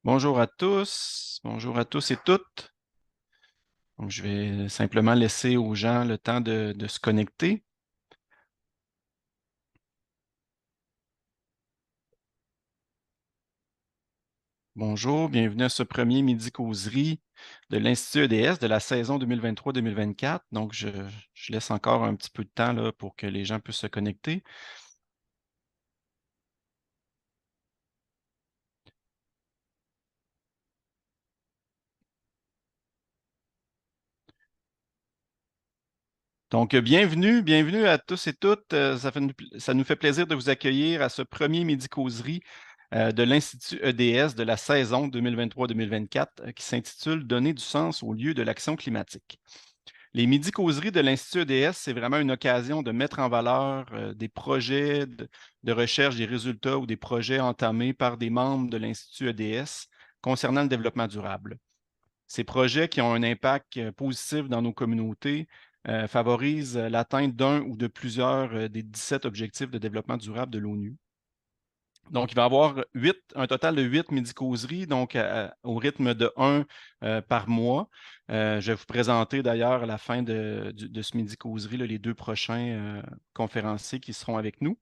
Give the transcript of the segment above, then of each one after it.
Bonjour à tous et toutes. Donc, je vais simplement laisser aux gens le temps de se connecter. Bonjour, bienvenue à ce premier Midi Causerie de l'Institut EDS de la saison 2023-2024. Donc, je laisse encore un petit peu de temps là, pour que les gens puissent se connecter. Donc, bienvenue à tous et toutes. Ça nous fait plaisir de vous accueillir à ce premier Midi Causerie de l'Institut EDS de la saison 2023-2024 qui s'intitule Donner du sens au lieu de l'action climatique. Les Midi Causeries de l'Institut EDS, c'est vraiment une occasion de mettre en valeur des projets de recherche, des résultats ou des projets entamés par des membres de l'Institut EDS concernant le développement durable. Ces projets qui ont un impact positif dans nos communautés favorisent l'atteinte d'un ou de plusieurs des 17 objectifs de développement durable de l'ONU. Donc, il va y avoir un total de 8 midi-causeries, donc au rythme de 1 par mois. Je vais vous présenter d'ailleurs à la fin de ce midi-causerie les deux prochains conférenciers qui seront avec nous.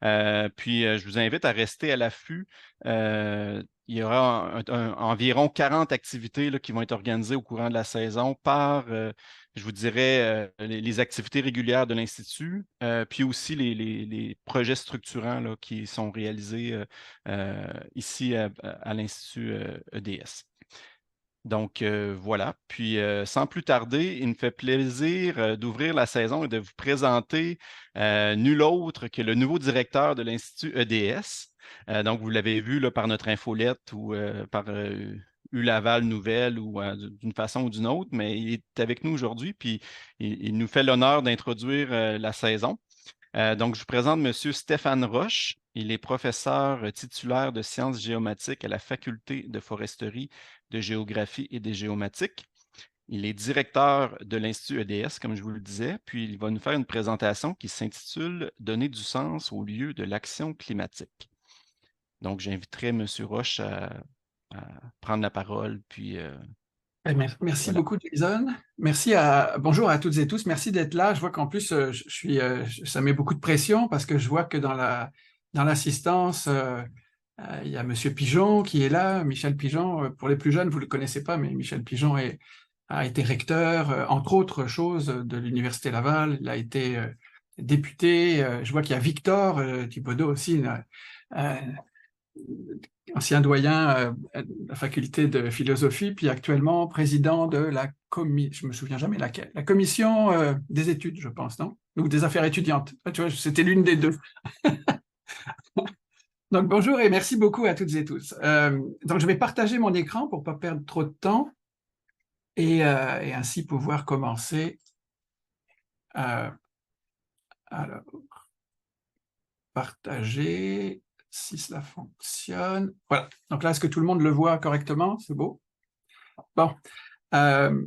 Puis, je vous invite à rester à l'affût. Il y aura environ 40 activités là, qui vont être organisées au courant de la saison par, je vous dirais, les activités régulières de l'Institut, puis aussi les projets structurants là, qui sont réalisés ici à l'Institut EDS. Donc, voilà. Puis, sans plus tarder, il me fait plaisir d'ouvrir la saison et de vous présenter nul autre que le nouveau directeur de l'Institut EDS. Donc, vous l'avez vu là, par notre infolette ou par Laval Nouvelle ou d'une façon ou d'une autre, mais il est avec nous aujourd'hui, puis il nous fait l'honneur d'introduire la saison. Donc, je vous présente M. Stéphane Roche. Il est professeur titulaire de sciences géomatiques à la Faculté de foresterie, de géographie et des géomatiques. Il est directeur de l'Institut EDS, comme je vous le disais, puis il va nous faire une présentation qui s'intitule « Donner du sens au lieu de l'action climatique ». Donc, j'inviterai M. Roche à prendre la parole, puis Merci voilà. beaucoup, Jason. Bonjour à toutes et tous. Merci d'être là. Je vois qu'en plus, ça met beaucoup de pression parce que je vois que dans l'assistance, il y a Monsieur Pigeon qui est là, Michel Pigeon. Pour les plus jeunes, vous le connaissez pas, mais Michel Pigeon a été recteur, entre autres choses, de l'Université Laval. Il a été député. Je vois qu'il y a Victor Thibodeau aussi, ancien doyen de la faculté de philosophie, puis actuellement président de la commission, je me souviens jamais laquelle, la commission des études, je pense, non? Ou des affaires étudiantes. Ah, tu vois, c'était l'une des deux. Donc bonjour et merci beaucoup à toutes et tous. Donc je vais partager mon écran pour pas perdre trop de temps et ainsi pouvoir commencer. Alors, partager, si cela fonctionne. Voilà. Donc là, est-ce que tout le monde le voit correctement? C'est beau? Bon. Euh,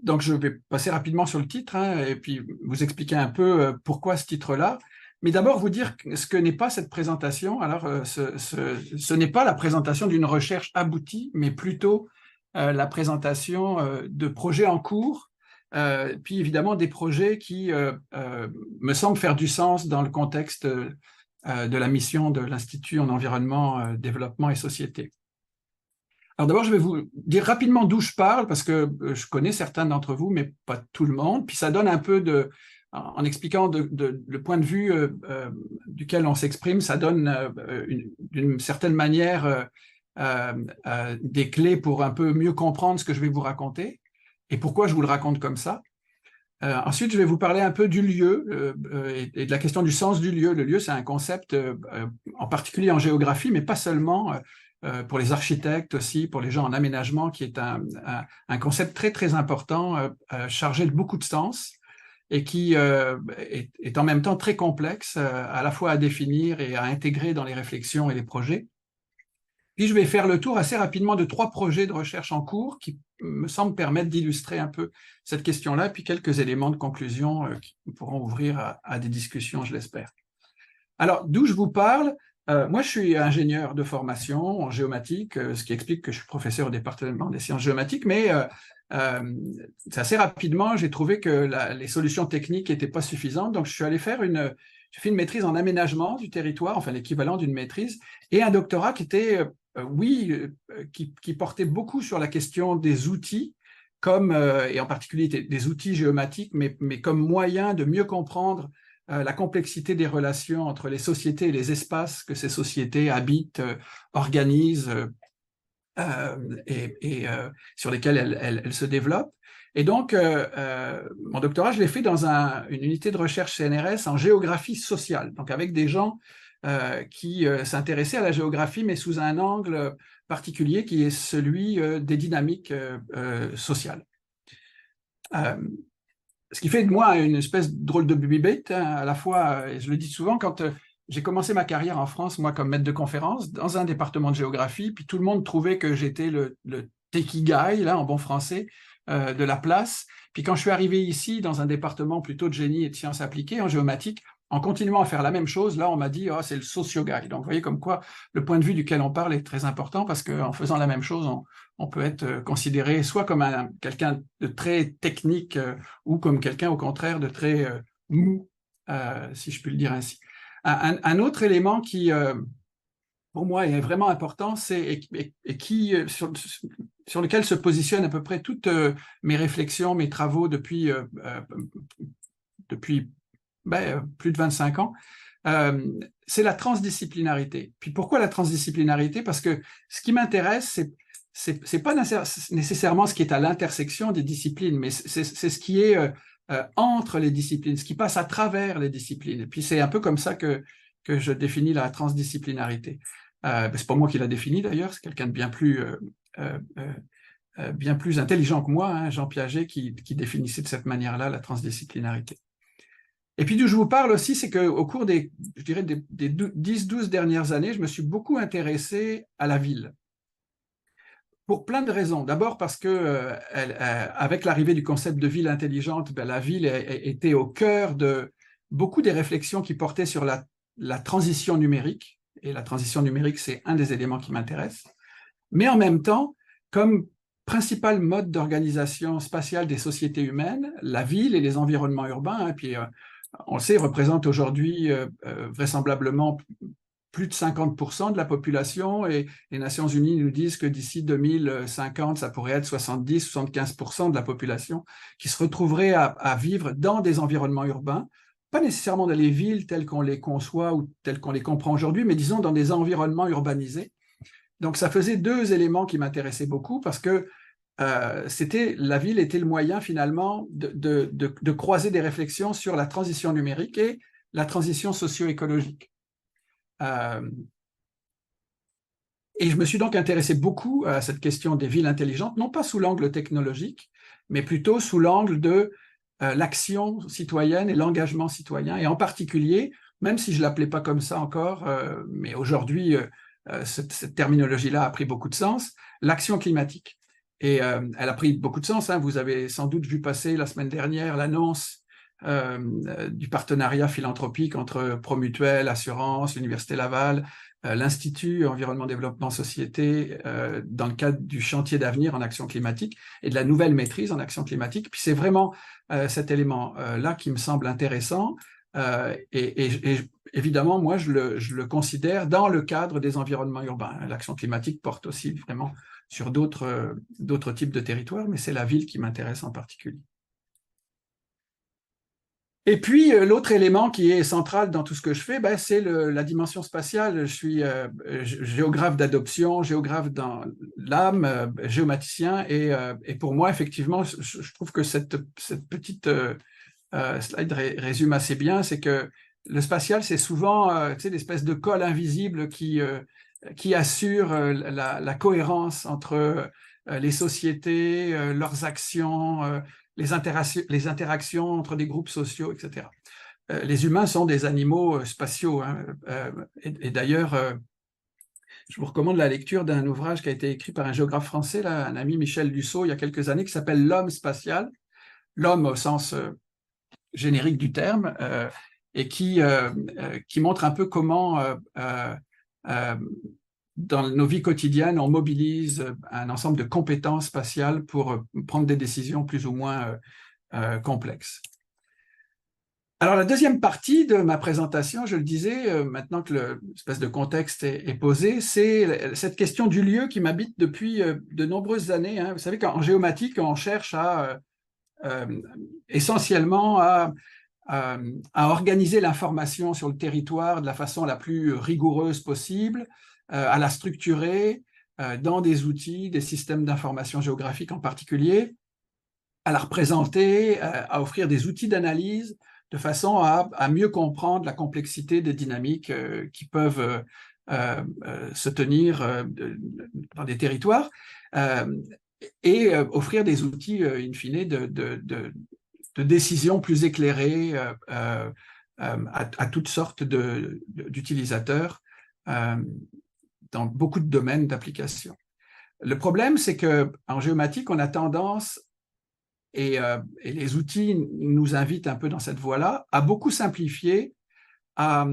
donc, je vais passer rapidement sur le titre et puis vous expliquer un peu pourquoi ce titre-là. Mais d'abord, vous dire ce que n'est pas cette présentation. Alors, ce n'est pas la présentation d'une recherche aboutie, mais plutôt la présentation de projets en cours, puis évidemment des projets qui me semblent faire du sens dans le contexte de la mission de l'Institut en environnement, développement et société. Alors d'abord, je vais vous dire rapidement d'où je parle, parce que je connais certains d'entre vous, mais pas tout le monde. Puis ça donne un peu en expliquant le point de vue duquel on s'exprime, ça donne d'une certaine manière des clés pour un peu mieux comprendre ce que je vais vous raconter et pourquoi je vous le raconte comme ça. Ensuite, je vais vous parler un peu du lieu et de la question du sens du lieu. Le lieu, c'est un concept en particulier en géographie, mais pas seulement, pour les architectes aussi, pour les gens en aménagement, qui est un concept très, très important, chargé de beaucoup de sens et qui est en même temps très complexe, à la fois à définir et à intégrer dans les réflexions et les projets. Puis je vais faire le tour assez rapidement de 3 projets de recherche en cours qui me semblent permettre d'illustrer un peu cette question-là, puis quelques éléments de conclusion qui pourront ouvrir à des discussions, je l'espère. Alors, d'où je vous parle? Moi, je suis ingénieur de formation en géomatique, ce qui explique que je suis professeur au département des sciences géomatiques, mais assez rapidement, j'ai trouvé que les solutions techniques n'étaient pas suffisantes, donc je suis allé faire j'ai fait une maîtrise en aménagement du territoire, enfin l'équivalent d'une maîtrise, et un doctorat qui était, qui portait beaucoup sur la question des outils, et en particulier des outils géomatiques, mais comme moyen de mieux comprendre la complexité des relations entre les sociétés et les espaces que ces sociétés habitent, organisent sur lesquels elles se développent. Et donc, mon doctorat, je l'ai fait dans une unité de recherche CNRS en géographie sociale, donc avec des gens qui s'intéressaient à la géographie, mais sous un angle particulier qui est celui des dynamiques sociales. Ce qui fait de moi une espèce de drôle de bébête, hein, à la fois, et je le dis souvent, quand j'ai commencé ma carrière en France, moi, comme maître de conférence, dans un département de géographie, puis tout le monde trouvait que j'étais le techie guy, là, en bon français, de la place. Puis quand je suis arrivé ici, dans un département plutôt de génie et de sciences appliquées, en géomatique, en continuant à faire la même chose, là, on m'a dit, oh, c'est le socio-guy. Donc, vous voyez comme quoi le point de vue duquel on parle est très important, parce qu'en faisant la même chose, on peut être considéré soit comme quelqu'un de très technique ou comme quelqu'un, au contraire, de très mou, si je puis le dire ainsi. Un autre élément qui, pour moi, est vraiment important, et qui, sur lequel se positionnent à peu près toutes mes réflexions, mes travaux depuis plus de 25 ans, c'est la transdisciplinarité. Puis pourquoi la transdisciplinarité? Parce que ce qui m'intéresse, c'est pas nécessairement ce qui est à l'intersection des disciplines, mais c'est ce qui est entre les disciplines, ce qui passe à travers les disciplines. Et puis c'est un peu comme ça que je définis la transdisciplinarité. C'est pas moi qui l'a défini d'ailleurs, c'est quelqu'un de bien plus intelligent que moi, hein, Jean Piaget, qui définissait de cette manière-là la transdisciplinarité. Et puis d'où je vous parle aussi, c'est qu'au cours des 10-12 dernières années, je me suis beaucoup intéressé à la ville. Pour plein de raisons. D'abord parce que avec l'arrivée du concept de ville intelligente, la ville était au cœur de beaucoup des réflexions qui portaient sur la transition numérique. Et la transition numérique, c'est un des éléments qui m'intéresse. Mais en même temps, comme principal mode d'organisation spatiale des sociétés humaines, la ville et les environnements urbains, puis on le sait, représentent aujourd'hui vraisemblablement plus de 50% de la population, et les Nations Unies nous disent que d'ici 2050, ça pourrait être 70-75% de la population qui se retrouverait à vivre dans des environnements urbains, pas nécessairement dans les villes telles qu'on les conçoit ou telles qu'on les comprend aujourd'hui, mais disons dans des environnements urbanisés. Donc ça faisait deux éléments qui m'intéressaient beaucoup, parce que la ville était le moyen finalement de croiser des réflexions sur la transition numérique et la transition socio-écologique. Et je me suis donc intéressé beaucoup à cette question des villes intelligentes, non pas sous l'angle technologique, mais plutôt sous l'angle de l'action citoyenne et l'engagement citoyen, et en particulier, même si je ne l'appelais pas comme ça encore, mais aujourd'hui, cette terminologie-là a pris beaucoup de sens, l'action climatique. Et elle a pris beaucoup de sens, hein. Vous avez sans doute vu passer la semaine dernière l'annonce du partenariat philanthropique entre Promutuel, Assurance, l'Université Laval, l'Institut Environnement Développement Société, dans le cadre du chantier d'avenir en action climatique et de la nouvelle maîtrise en action climatique. Puis c'est vraiment cet élément-là qui me semble intéressant, et évidemment, moi, je le considère dans le cadre des environnements urbains. L'action climatique porte aussi vraiment sur d'autres types de territoires, mais c'est la ville qui m'intéresse en particulier. Et puis, l'autre élément qui est central dans tout ce que je fais, c'est la dimension spatiale. Je suis géographe d'adoption, géographe dans l'âme, géomaticien, et pour moi, effectivement, je trouve que cette petite slide résume assez bien, c'est que le spatial, c'est souvent l'espèce de colle invisible qui assure la cohérence entre les sociétés, leurs actions, les interactions entre des groupes sociaux, etc. Les humains sont des animaux spatiaux, hein, et d'ailleurs, je vous recommande la lecture d'un ouvrage qui a été écrit par un géographe français, là, un ami, Michel Dussault, il y a quelques années, qui s'appelle « L'homme spatial », l'homme au sens générique du terme, et qui montre un peu comment dans nos vies quotidiennes, on mobilise un ensemble de compétences spatiales pour prendre des décisions plus ou moins complexes. Alors, la deuxième partie de ma présentation, je le disais, maintenant que l'espèce de contexte est posé, c'est cette question du lieu qui m'habite depuis de nombreuses années. Vous savez qu'en géomatique, on cherche essentiellement à organiser l'information sur le territoire de la façon la plus rigoureuse possible, à la structurer dans des outils, des systèmes d'information géographique en particulier, à la représenter, à offrir des outils d'analyse de façon à mieux comprendre la complexité des dynamiques qui peuvent se tenir dans des territoires et offrir des outils, in fine, de décisions plus éclairées à toutes sortes d'utilisateurs dans beaucoup de domaines d'application. Le problème, c'est qu'en géomatique, on a tendance, et les outils nous invitent un peu dans cette voie-là, à beaucoup simplifier, à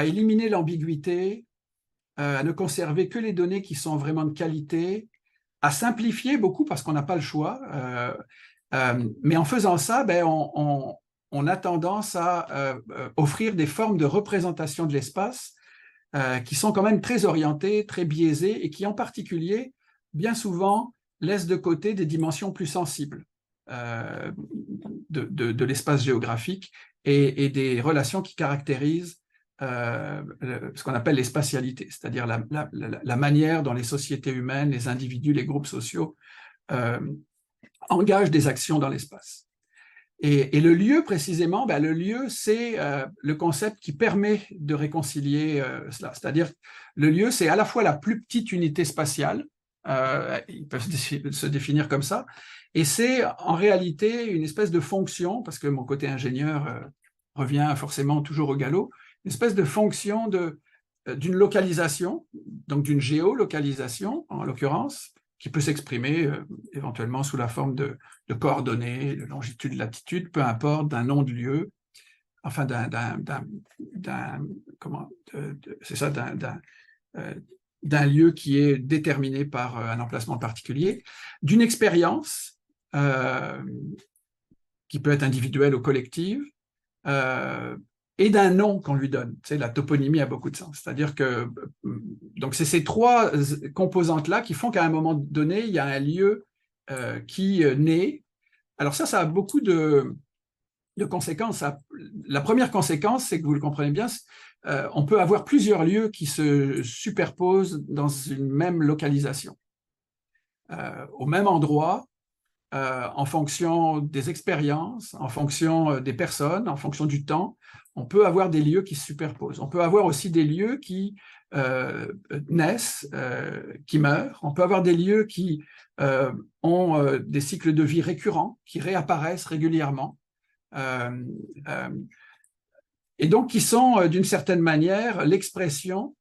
éliminer l'ambiguïté, à ne conserver que les données qui sont vraiment de qualité, à simplifier beaucoup parce qu'on n'a pas le choix. Mais en faisant ça, on a tendance à offrir des formes de représentation de l'espace qui sont quand même très orientées, très biaisées et qui en particulier, bien souvent, laissent de côté des dimensions plus sensibles de l'espace géographique et des relations qui caractérisent ce qu'on appelle les spatialités, c'est-à-dire la manière dont les sociétés humaines, les individus, les groupes sociaux engagent des actions dans l'espace. Et le lieu, précisément, le lieu, c'est le concept qui permet de réconcilier cela. C'est-à-dire, le lieu, c'est à la fois la plus petite unité spatiale, ils peuvent se définir comme ça, et c'est en réalité une espèce de fonction, parce que mon côté ingénieur revient forcément toujours au galop, une espèce de fonction d'une localisation, donc d'une géolocalisation, en l'occurrence, qui peut s'exprimer éventuellement sous la forme de coordonnées, de longitude, latitude, peu importe, d'un nom de lieu, enfin d'un lieu qui est déterminé par un emplacement particulier, d'une expérience qui peut être individuelle ou collective, et d'un nom qu'on lui donne. Tu sais, la toponymie a beaucoup de sens. C'est-à-dire que donc c'est ces trois composantes-là qui font qu'à un moment donné, il y a un lieu qui naît. Alors ça a beaucoup de conséquences. La première conséquence, c'est que vous le comprenez bien, on peut avoir plusieurs lieux qui se superposent dans une même localisation, au même endroit, en fonction des expériences, en fonction des personnes, en fonction du temps. On peut avoir des lieux qui se superposent. On peut avoir aussi des lieux qui naissent, qui meurent. On peut avoir des lieux qui ont des cycles de vie récurrents, qui réapparaissent régulièrement. Et donc qui sont d'une certaine manière l'expression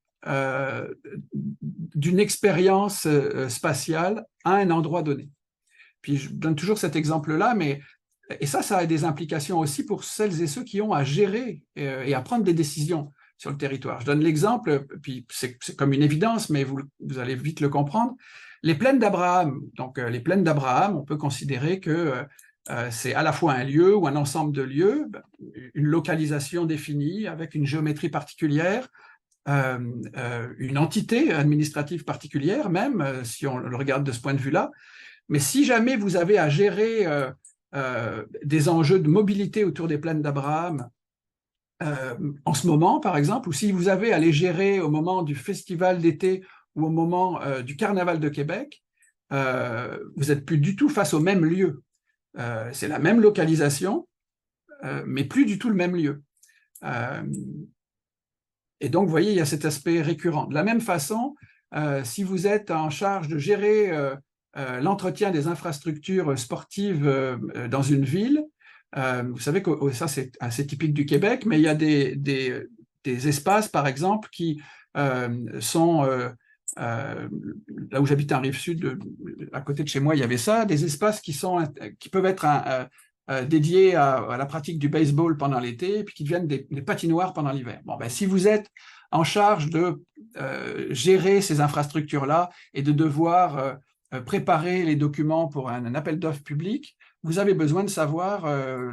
d'une expérience spatiale à un endroit donné. Puis je donne toujours cet exemple-là, et ça a des implications aussi pour celles et ceux qui ont à gérer et à prendre des décisions sur le territoire. Je donne l'exemple, puis c'est comme une évidence, mais vous allez vite le comprendre. Les plaines d'Abraham. Donc les plaines d'Abraham, on peut considérer que c'est à la fois un lieu ou un ensemble de lieux, une localisation définie avec une géométrie particulière, une entité administrative particulière même, si on le regarde de ce point de vue-là. Mais si jamais vous avez à gérer des enjeux de mobilité autour des plaines d'Abraham en ce moment, par exemple, ou si vous avez à les gérer au moment du festival d'été ou au moment du carnaval de Québec, vous n'êtes plus du tout face au même lieu. C'est la même localisation, mais plus du tout le même lieu. Et donc, vous voyez, il y a cet aspect récurrent. De la même façon, si vous êtes en charge de gérer l'entretien des infrastructures sportives dans une ville, vous savez que ça c'est assez typique du Québec, mais il y a des espaces, par exemple, qui sont là où j'habite en Rive-Sud, à côté de chez moi, il y avait ça, des espaces qui peuvent être dédiés à la pratique du baseball pendant l'été, puis qui deviennent des patinoires pendant l'hiver. Bon, si vous êtes en charge de gérer ces infrastructures-là et de devoir préparer les documents pour un appel d'offres public, vous avez besoin de savoir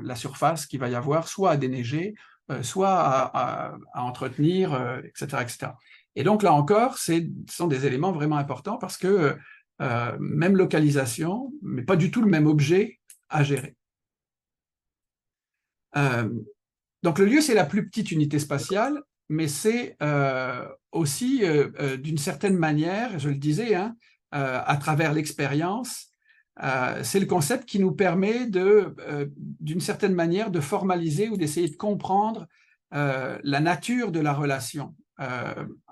la surface qu'il va y avoir, soit à déneiger, soit à entretenir, etc., etc. Et donc là encore, ce sont des éléments vraiment importants parce que même localisation, mais pas du tout le même objet à gérer. Donc le lieu, c'est la plus petite unité spatiale, mais c'est aussi, d'une certaine manière, je le disais, hein, à travers l'expérience, c'est le concept qui nous permet d'une certaine manière, de formaliser ou d'essayer de comprendre la nature de la relation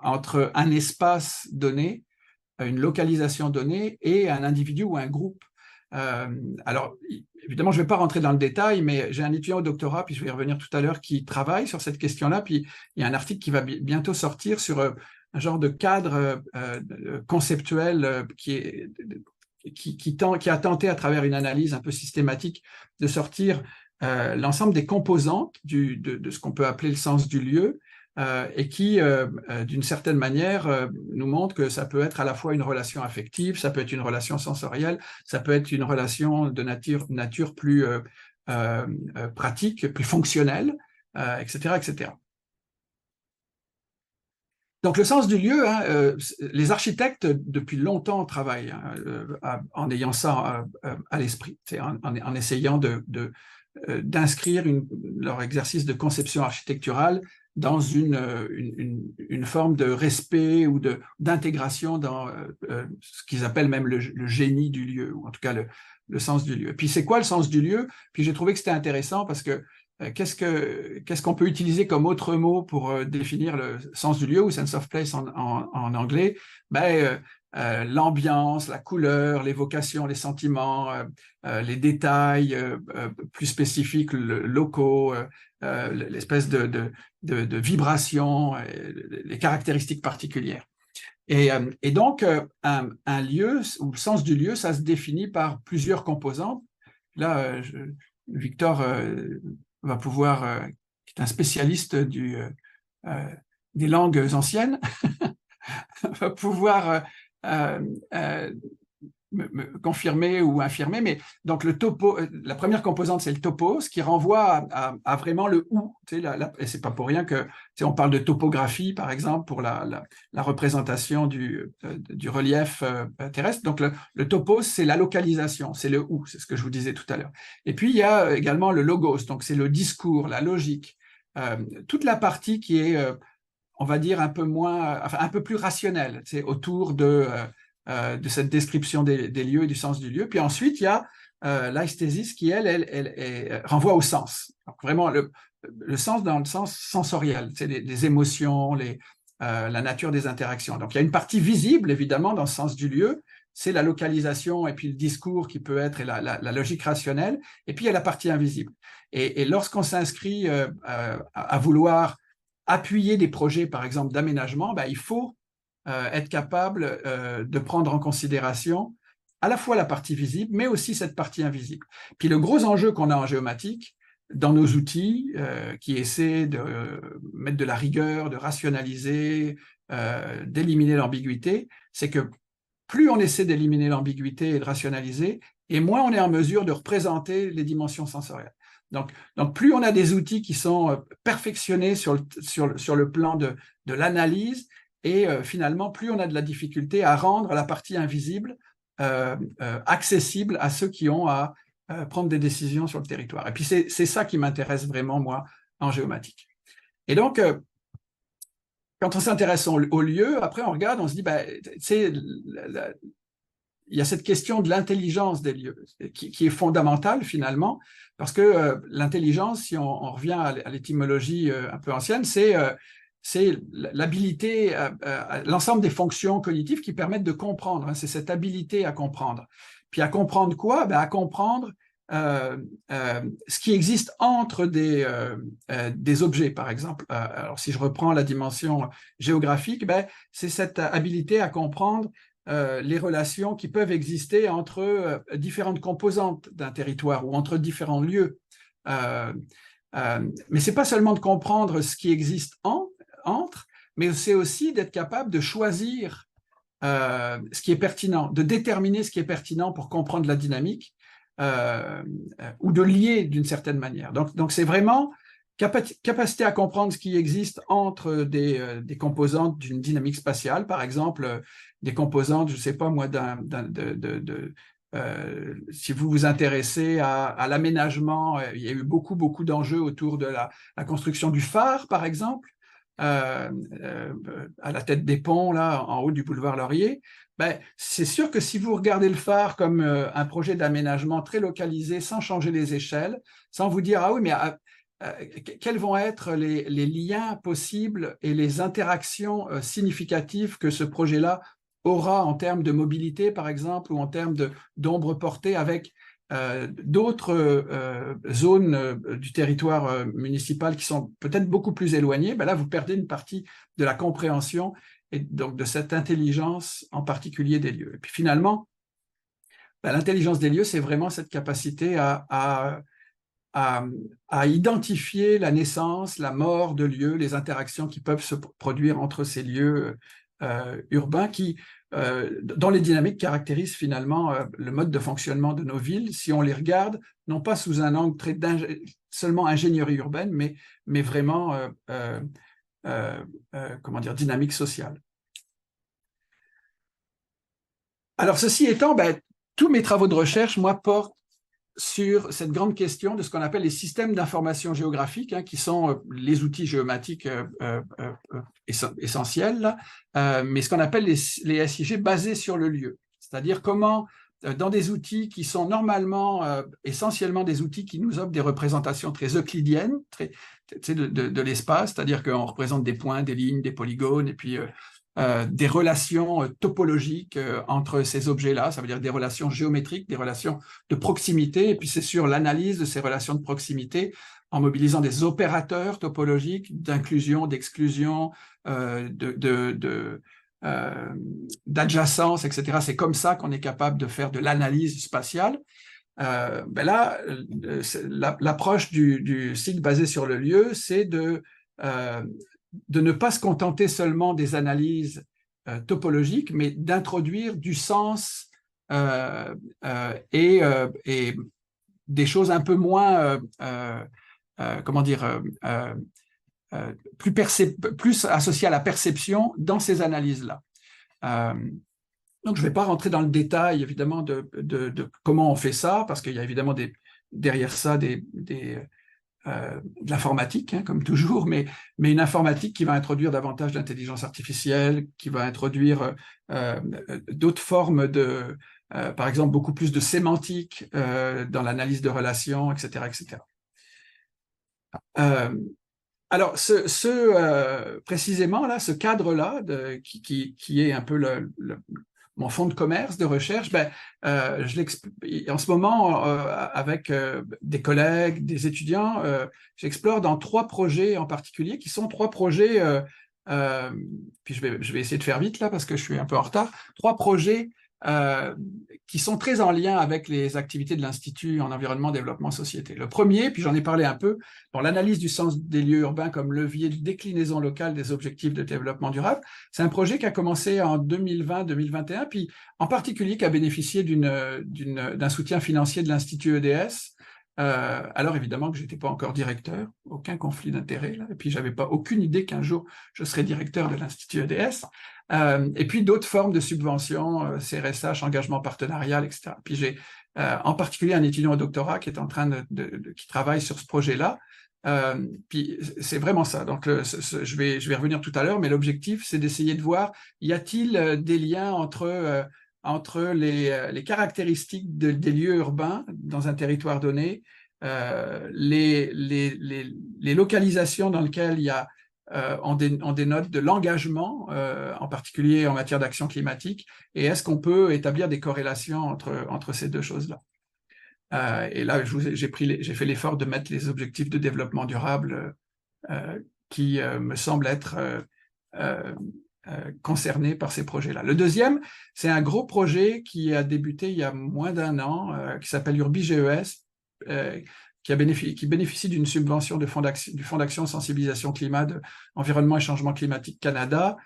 entre un espace donné, une localisation donnée et un individu ou un groupe. Alors, évidemment, je ne vais pas rentrer dans le détail, mais j'ai un étudiant au doctorat, puis je vais y revenir tout à l'heure, qui travaille sur cette question-là, puis il y a un article qui va bientôt sortir sur un genre de cadre conceptuel qui a tenté, à travers une analyse un peu systématique, de sortir l'ensemble des composantes de ce qu'on peut appeler le sens du lieu, et qui, d'une certaine manière, nous montre que ça peut être à la fois une relation affective, ça peut être une relation sensorielle, ça peut être une relation de nature plus pratique, plus fonctionnelle, etc., etc. Donc le sens du lieu, hein, les architectes depuis longtemps travaillent en ayant ça à l'esprit, en essayant d'inscrire leur exercice de conception architecturale dans une forme de respect ou d'intégration dans ce qu'ils appellent même le génie du lieu, ou en tout cas le sens du lieu. Puis c'est quoi le sens du lieu? Puis j'ai trouvé que c'était intéressant parce que qu'est-ce qu'on peut utiliser comme autre mot pour définir le sens du lieu, ou sense of place en anglais? L'ambiance, la couleur, l'évocation, les sentiments, les détails plus spécifiques, locaux, l'espèce de vibration, les caractéristiques particulières. Et donc, un lieu, ou le sens du lieu, ça se définit par plusieurs composantes. Là, Victor va pouvoir, qui est un spécialiste des langues anciennes, va pouvoir me confirmer ou infirmer, mais donc la première composante, c'est le topos, qui renvoie à vraiment le où. Et c'est pas pour rien que on parle de topographie, par exemple, pour la représentation du relief terrestre. Donc le topos, c'est la localisation, c'est le où, c'est ce que je vous disais tout à l'heure. Et puis il y a également le logos, donc c'est le discours, la logique, toute la partie qui est on va dire un peu plus rationnelle, c'est autour de cette description des lieux et du sens du lieu. Puis ensuite, il y a l'aesthésis qui, elle renvoie au sens. Donc, vraiment, le sens dans le sens sensoriel, c'est les émotions, la nature des interactions. Donc, il y a une partie visible, évidemment, dans le sens du lieu, c'est la localisation et puis le discours qui peut être la logique rationnelle. Et puis, il y a la partie invisible. Et lorsqu'on s'inscrit à vouloir appuyer des projets, par exemple, d'aménagement, il faut être capable de prendre en considération à la fois la partie visible, mais aussi cette partie invisible. Puis le gros enjeu qu'on a en géomatique, dans nos outils qui essaient de mettre de la rigueur, de rationaliser, d'éliminer l'ambiguïté, c'est que plus on essaie d'éliminer l'ambiguïté et de rationaliser, et moins on est en mesure de représenter les dimensions sensorielles. Donc plus on a des outils qui sont perfectionnés sur le plan de l'analyse, et finalement, plus on a de la difficulté à rendre la partie invisible accessible à ceux qui ont à prendre des décisions sur le territoire. Et puis c'est ça qui m'intéresse vraiment, moi, en géomatique. Et donc, quand on s'intéresse au lieu, après on regarde, on se dit, il y a cette question de l'intelligence des lieux qui est fondamentale finalement, parce que l'intelligence, si on revient à l'étymologie un peu ancienne, c'est l'habilité, l'ensemble des fonctions cognitives qui permettent de comprendre. C'est cette habilité à comprendre. Puis à comprendre quoi? À comprendre ce qui existe entre des objets, par exemple. Alors si je reprends la dimension géographique, c'est cette habilité à comprendre les relations qui peuvent exister entre différentes composantes d'un territoire ou entre différents lieux. Mais ce n'est pas seulement de comprendre ce qui existe entre, mais c'est aussi d'être capable de choisir ce qui est pertinent, de déterminer ce qui est pertinent pour comprendre la dynamique, ou de lier d'une certaine manière. Donc c'est vraiment capacité à comprendre ce qui existe entre des composantes d'une dynamique spatiale, par exemple, des composantes, je ne sais pas moi, si vous vous intéressez à l'aménagement, il y a eu beaucoup d'enjeux autour de la construction du phare, par exemple, à la tête des ponts, là, en haut du boulevard Laurier. Ben, c'est sûr que si vous regardez le phare comme un projet d'aménagement très localisé, sans changer les échelles, sans vous dire, ah oui, mais quels vont être les liens possibles et les interactions significatives que ce projet-là aura en termes de mobilité, par exemple, ou en termes d'ombre portée avec d'autres zones du territoire municipal qui sont peut-être beaucoup plus éloignées, ben là, vous perdez une partie de la compréhension et donc de cette intelligence en particulier des lieux. Et puis finalement, ben, l'intelligence des lieux, c'est vraiment cette capacité à identifier la naissance, la mort de lieux, les interactions qui peuvent se produire entre ces lieux urbains dont les dynamiques caractérisent finalement le mode de fonctionnement de nos villes, si on les regarde, non pas sous un angle seulement ingénierie urbaine, mais vraiment comment dire, dynamique sociale. Alors, ceci étant, ben, tous mes travaux de recherche, moi, portent sur cette grande question de ce qu'on appelle les systèmes d'information géographique, hein, qui sont les outils géomatiques essentiels, mais ce qu'on appelle les SIG basés sur le lieu. C'est-à-dire comment, dans des outils qui sont normalement essentiellement des outils qui nous offrent des représentations très euclidiennes de l'espace, c'est-à-dire qu'on représente des points, des lignes, des polygones, et puis des relations topologiques entre ces objets-là, ça veut dire des relations géométriques, des relations de proximité, et puis c'est sur l'analyse de ces relations de proximité en mobilisant des opérateurs topologiques d'inclusion, d'exclusion, d'adjacence, etc. C'est comme ça qu'on est capable de faire de l'analyse spatiale. Ben là, l'approche du cycle basé sur le lieu, c'est de ne pas se contenter seulement des analyses topologiques, mais d'introduire du sens et des choses un peu moins, comment dire, plus associées à la perception dans ces analyses-là. Donc, je ne vais pas rentrer dans le détail, évidemment, de comment on fait ça, parce qu'il y a évidemment derrière ça de l'informatique, hein, comme toujours, mais une informatique qui va introduire davantage d'intelligence artificielle, qui va introduire d'autres formes par exemple, beaucoup plus de sémantique dans l'analyse de relations, etc. etc. Alors, précisément, là, ce cadre-là, qui est un peu mon fonds de commerce, de recherche, ben, en ce moment, avec des collègues, des étudiants, j'explore dans 3 projets en particulier, qui sont 3 projets, puis je vais essayer de faire vite là, parce que je suis un peu en retard, 3 projets qui sont très en lien avec les activités de l'Institut en environnement, développement, société. Le premier, puis j'en ai parlé un peu, dans l'analyse du sens des lieux urbains comme levier de déclinaison locale des objectifs de développement durable, c'est un projet qui a commencé en 2020-2021, puis en particulier qui a bénéficié d'un soutien financier de l'Institut EDS. Alors évidemment que je n'étais pas encore directeur, aucun conflit d'intérêt, et puis je n'avais pas aucune idée qu'un jour je serais directeur de l'Institut EDS. Et puis d'autres formes de subventions, CRSH, engagement partenarial, etc. Puis j'ai en particulier un étudiant au doctorat qui est en train qui travaille sur ce projet-là. Puis c'est vraiment ça. Donc je vais revenir tout à l'heure, mais l'objectif, c'est d'essayer de voir, y a-t-il des liens entre les caractéristiques des lieux urbains dans un territoire donné, les localisations dans lesquelles il y a on dénote de l'engagement, en particulier en matière d'action climatique, et est-ce qu'on peut établir des corrélations entre ces deux choses-là. Et là, j'ai fait l'effort de mettre les objectifs de développement durable qui me semblent être concernés par ces projets-là. Le deuxième, c'est un gros projet qui a débuté il y a moins d'1 an, qui s'appelle UrbiGES, qui bénéficie d'une subvention du Fonds d'action de sensibilisation climat, de environnement et changement climatique Canada.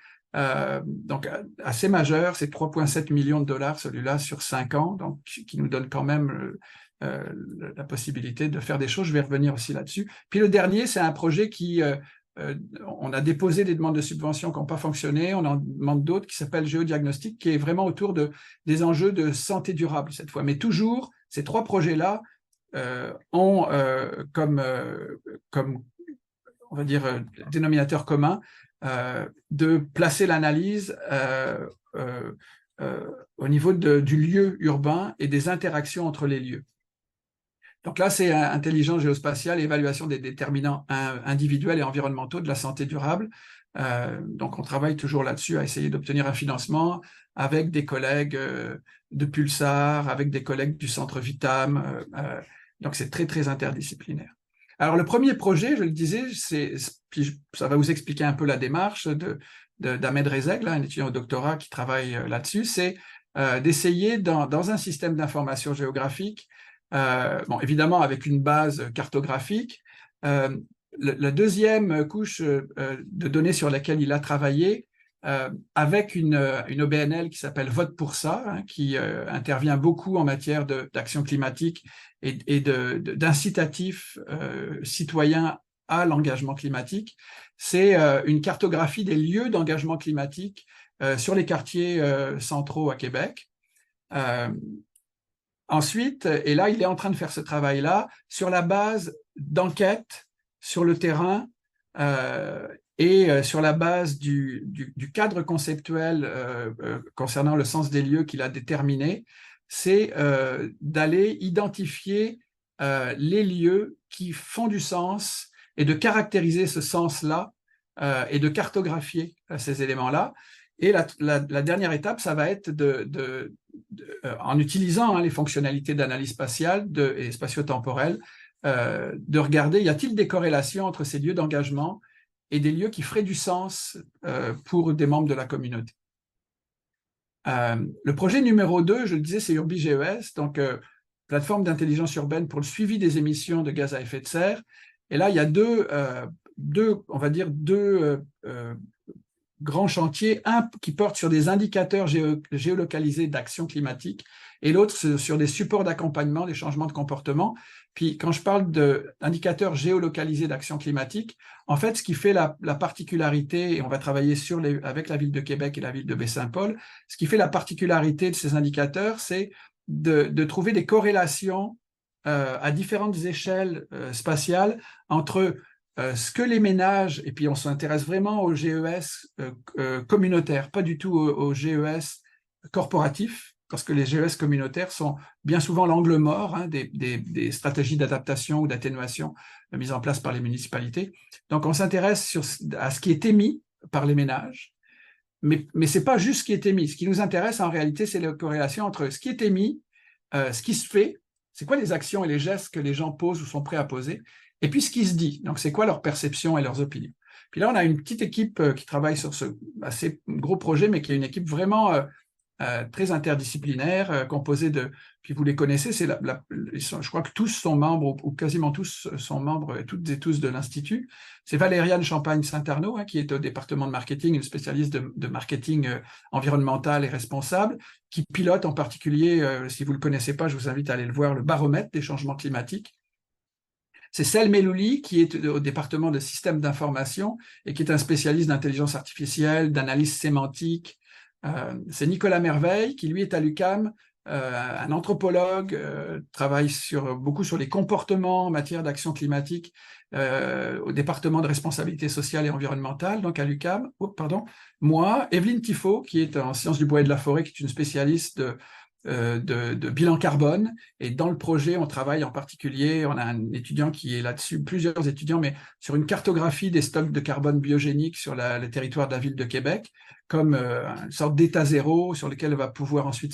Donc assez majeur, c'est 3,7 millions de dollars celui-là sur 5 ans, donc qui nous donne quand même la possibilité de faire des choses. Je vais revenir aussi là-dessus. Puis le dernier, c'est un projet on a déposé des demandes de subventions qui n'ont pas fonctionné, on en demande d'autres qui s'appellent Géodiagnostic, qui est vraiment autour des enjeux de santé durable cette fois. Mais toujours, ces 3 projets-là ont comme on va dire, dénominateur commun de placer l'analyse au niveau du lieu urbain et des interactions entre les lieux. Donc là, c'est intelligence géospatiale et évaluation des déterminants individuels et environnementaux de la santé durable. Donc on travaille toujours là-dessus à essayer d'obtenir un financement avec des collègues de Pulsar, avec des collègues du Centre Vitam. Donc c'est très, très interdisciplinaire. Alors le premier projet, je le disais, puis ça va vous expliquer un peu la démarche d'Ahmed Rezeg, un étudiant au doctorat qui travaille là-dessus, c'est d'essayer dans un système d'information géographique, bon, évidemment avec une base cartographique. La deuxième couche de données sur laquelle il a travaillé, avec une OBNL qui s'appelle Vote pour ça, hein, qui intervient beaucoup en matière d'action climatique et d'incitatifs citoyens à l'engagement climatique. C'est une cartographie des lieux d'engagement climatique sur les quartiers centraux à Québec. Ensuite, et là, il est en train de faire ce travail-là sur la base d'enquêtes sur le terrain et sur la base du cadre conceptuel concernant le sens des lieux qu'il a déterminé, c'est d'aller identifier les lieux qui font du sens et de caractériser ce sens-là et de cartographier ces éléments-là. Et la dernière étape, ça va être en utilisant les fonctionnalités d'analyse spatiale et spatio-temporelle, de regarder, y a-t-il des corrélations entre ces lieux d'engagement et des lieux qui feraient du sens pour des membres de la communauté. Le projet numéro 2, je le disais, c'est UrbiGES, donc plateforme d'intelligence urbaine pour le suivi des émissions de gaz à effet de serre. Et là, il y a deux grands chantiers, un qui porte sur des indicateurs géolocalisés d'action climatique et l'autre sur des supports d'accompagnement des changements de comportement. Puis quand je parle d'indicateurs géolocalisés d'action climatique, en fait, ce qui fait la particularité, et on va travailler avec la ville de Québec et la ville de Baie-Saint-Paul, ce qui fait la particularité de ces indicateurs, c'est de trouver des corrélations à différentes échelles spatiales entre ce que les ménages, et puis on s'intéresse vraiment aux GES communautaires, pas du tout aux GES corporatifs, parce que les GES communautaires sont bien souvent l'angle mort des stratégies d'adaptation ou d'atténuation mises en place par les municipalités. Donc on s'intéresse à ce qui est émis par les ménages, mais ce n'est pas juste ce qui est émis. Ce qui nous intéresse en réalité, c'est la corrélation entre ce qui est émis, ce qui se fait, c'est quoi les actions et les gestes que les gens posent ou sont prêts à poser, et puis ce qui se dit, donc c'est quoi leur perception et leurs opinions. Puis là, on a une petite équipe qui travaille sur ce assez gros projet, mais qui est une équipe vraiment très interdisciplinaire, composée puis vous les connaissez, je crois que tous sont membres, ou quasiment tous sont membres, toutes et tous de l'Institut. C'est Valériane Champagne-Saint-Arnaud, qui est au département de marketing, une spécialiste de marketing environnemental et responsable, qui pilote en particulier, si vous ne le connaissez pas, je vous invite à aller le voir, le baromètre des changements climatiques. C'est Sel Melouli, qui est au département de systèmes d'information et qui est un spécialiste d'intelligence artificielle, d'analyse sémantique. C'est Nicolas Merveille, qui lui est à l'UQAM, un anthropologue, travaille beaucoup sur les comportements en matière d'action climatique au département de responsabilité sociale et environnementale, donc à l'UQAM. Moi, Evelyne Tifo, qui est en sciences du bois et de la forêt, qui est une spécialiste de bilan carbone, et dans le projet on travaille en particulier, on a un étudiant qui est là-dessus, plusieurs étudiants, mais sur une cartographie des stocks de carbone biogénique sur le territoire de la ville de Québec, comme une sorte d'état zéro sur lequel va pouvoir ensuite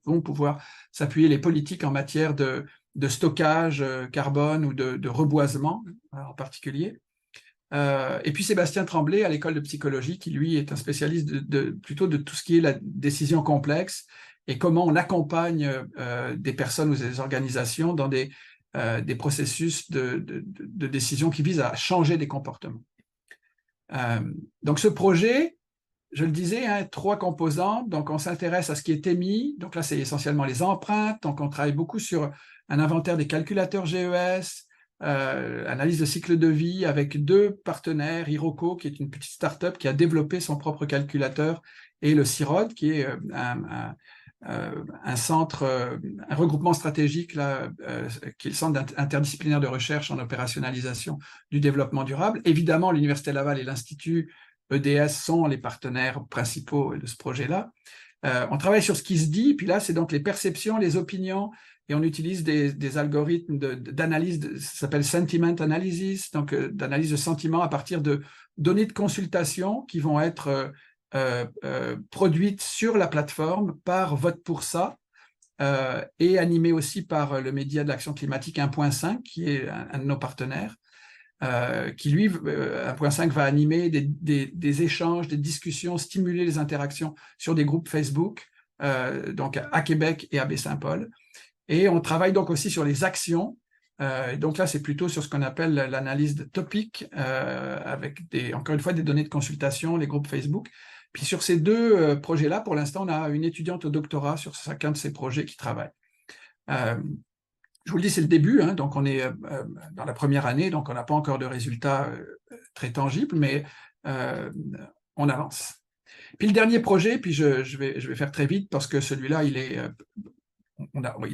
vont pouvoir s'appuyer les politiques en matière de stockage carbone ou de reboisement en particulier. Et puis Sébastien Tremblay à l'école de psychologie, qui lui est un spécialiste plutôt de tout ce qui est la décision complexe et comment on accompagne des personnes ou des organisations dans des des processus de décision qui visent à changer des comportements. Donc ce projet, je le disais, hein, 3 composantes. Donc on s'intéresse à ce qui est émis. Donc là, c'est essentiellement les empreintes. Donc on travaille beaucoup sur un inventaire des calculateurs GES, analyse de cycle de vie avec 2 partenaires, Hiroko, qui est une petite start-up qui a développé son propre calculateur, et le CIROD, qui est un centre, un regroupement stratégique là, qui est le centre interdisciplinaire de recherche en opérationnalisation du développement durable. Évidemment, l'Université Laval et l'Institut EDS sont les partenaires principaux de ce projet-là. On travaille sur ce qui se dit, puis là, c'est donc les perceptions, les opinions, et on utilise des algorithmes d'analyse, ça s'appelle sentiment analysis, donc d'analyse de sentiments à partir de données de consultation qui vont être produites sur la plateforme par Vote pour ça, et animées aussi par le média de l'action climatique 1.5, qui est un de nos partenaires, qui lui, 1.5, va animer des échanges, des discussions, stimuler les interactions sur des groupes Facebook, donc à Québec et à Baie-Saint-Paul. Et on travaille donc aussi sur les actions. Donc là, c'est plutôt sur ce qu'on appelle l'analyse de topics, avec encore une fois des données de consultation, les groupes Facebook. Puis sur ces 2 projets-là, pour l'instant, on a une étudiante au doctorat sur chacun de ces projets qui travaille. Je vous le dis, c'est le début, hein, donc on est dans la première année, donc on n'a pas encore de résultats très tangibles, mais on avance. Puis le dernier projet, puis je vais faire très vite parce que celui-là, il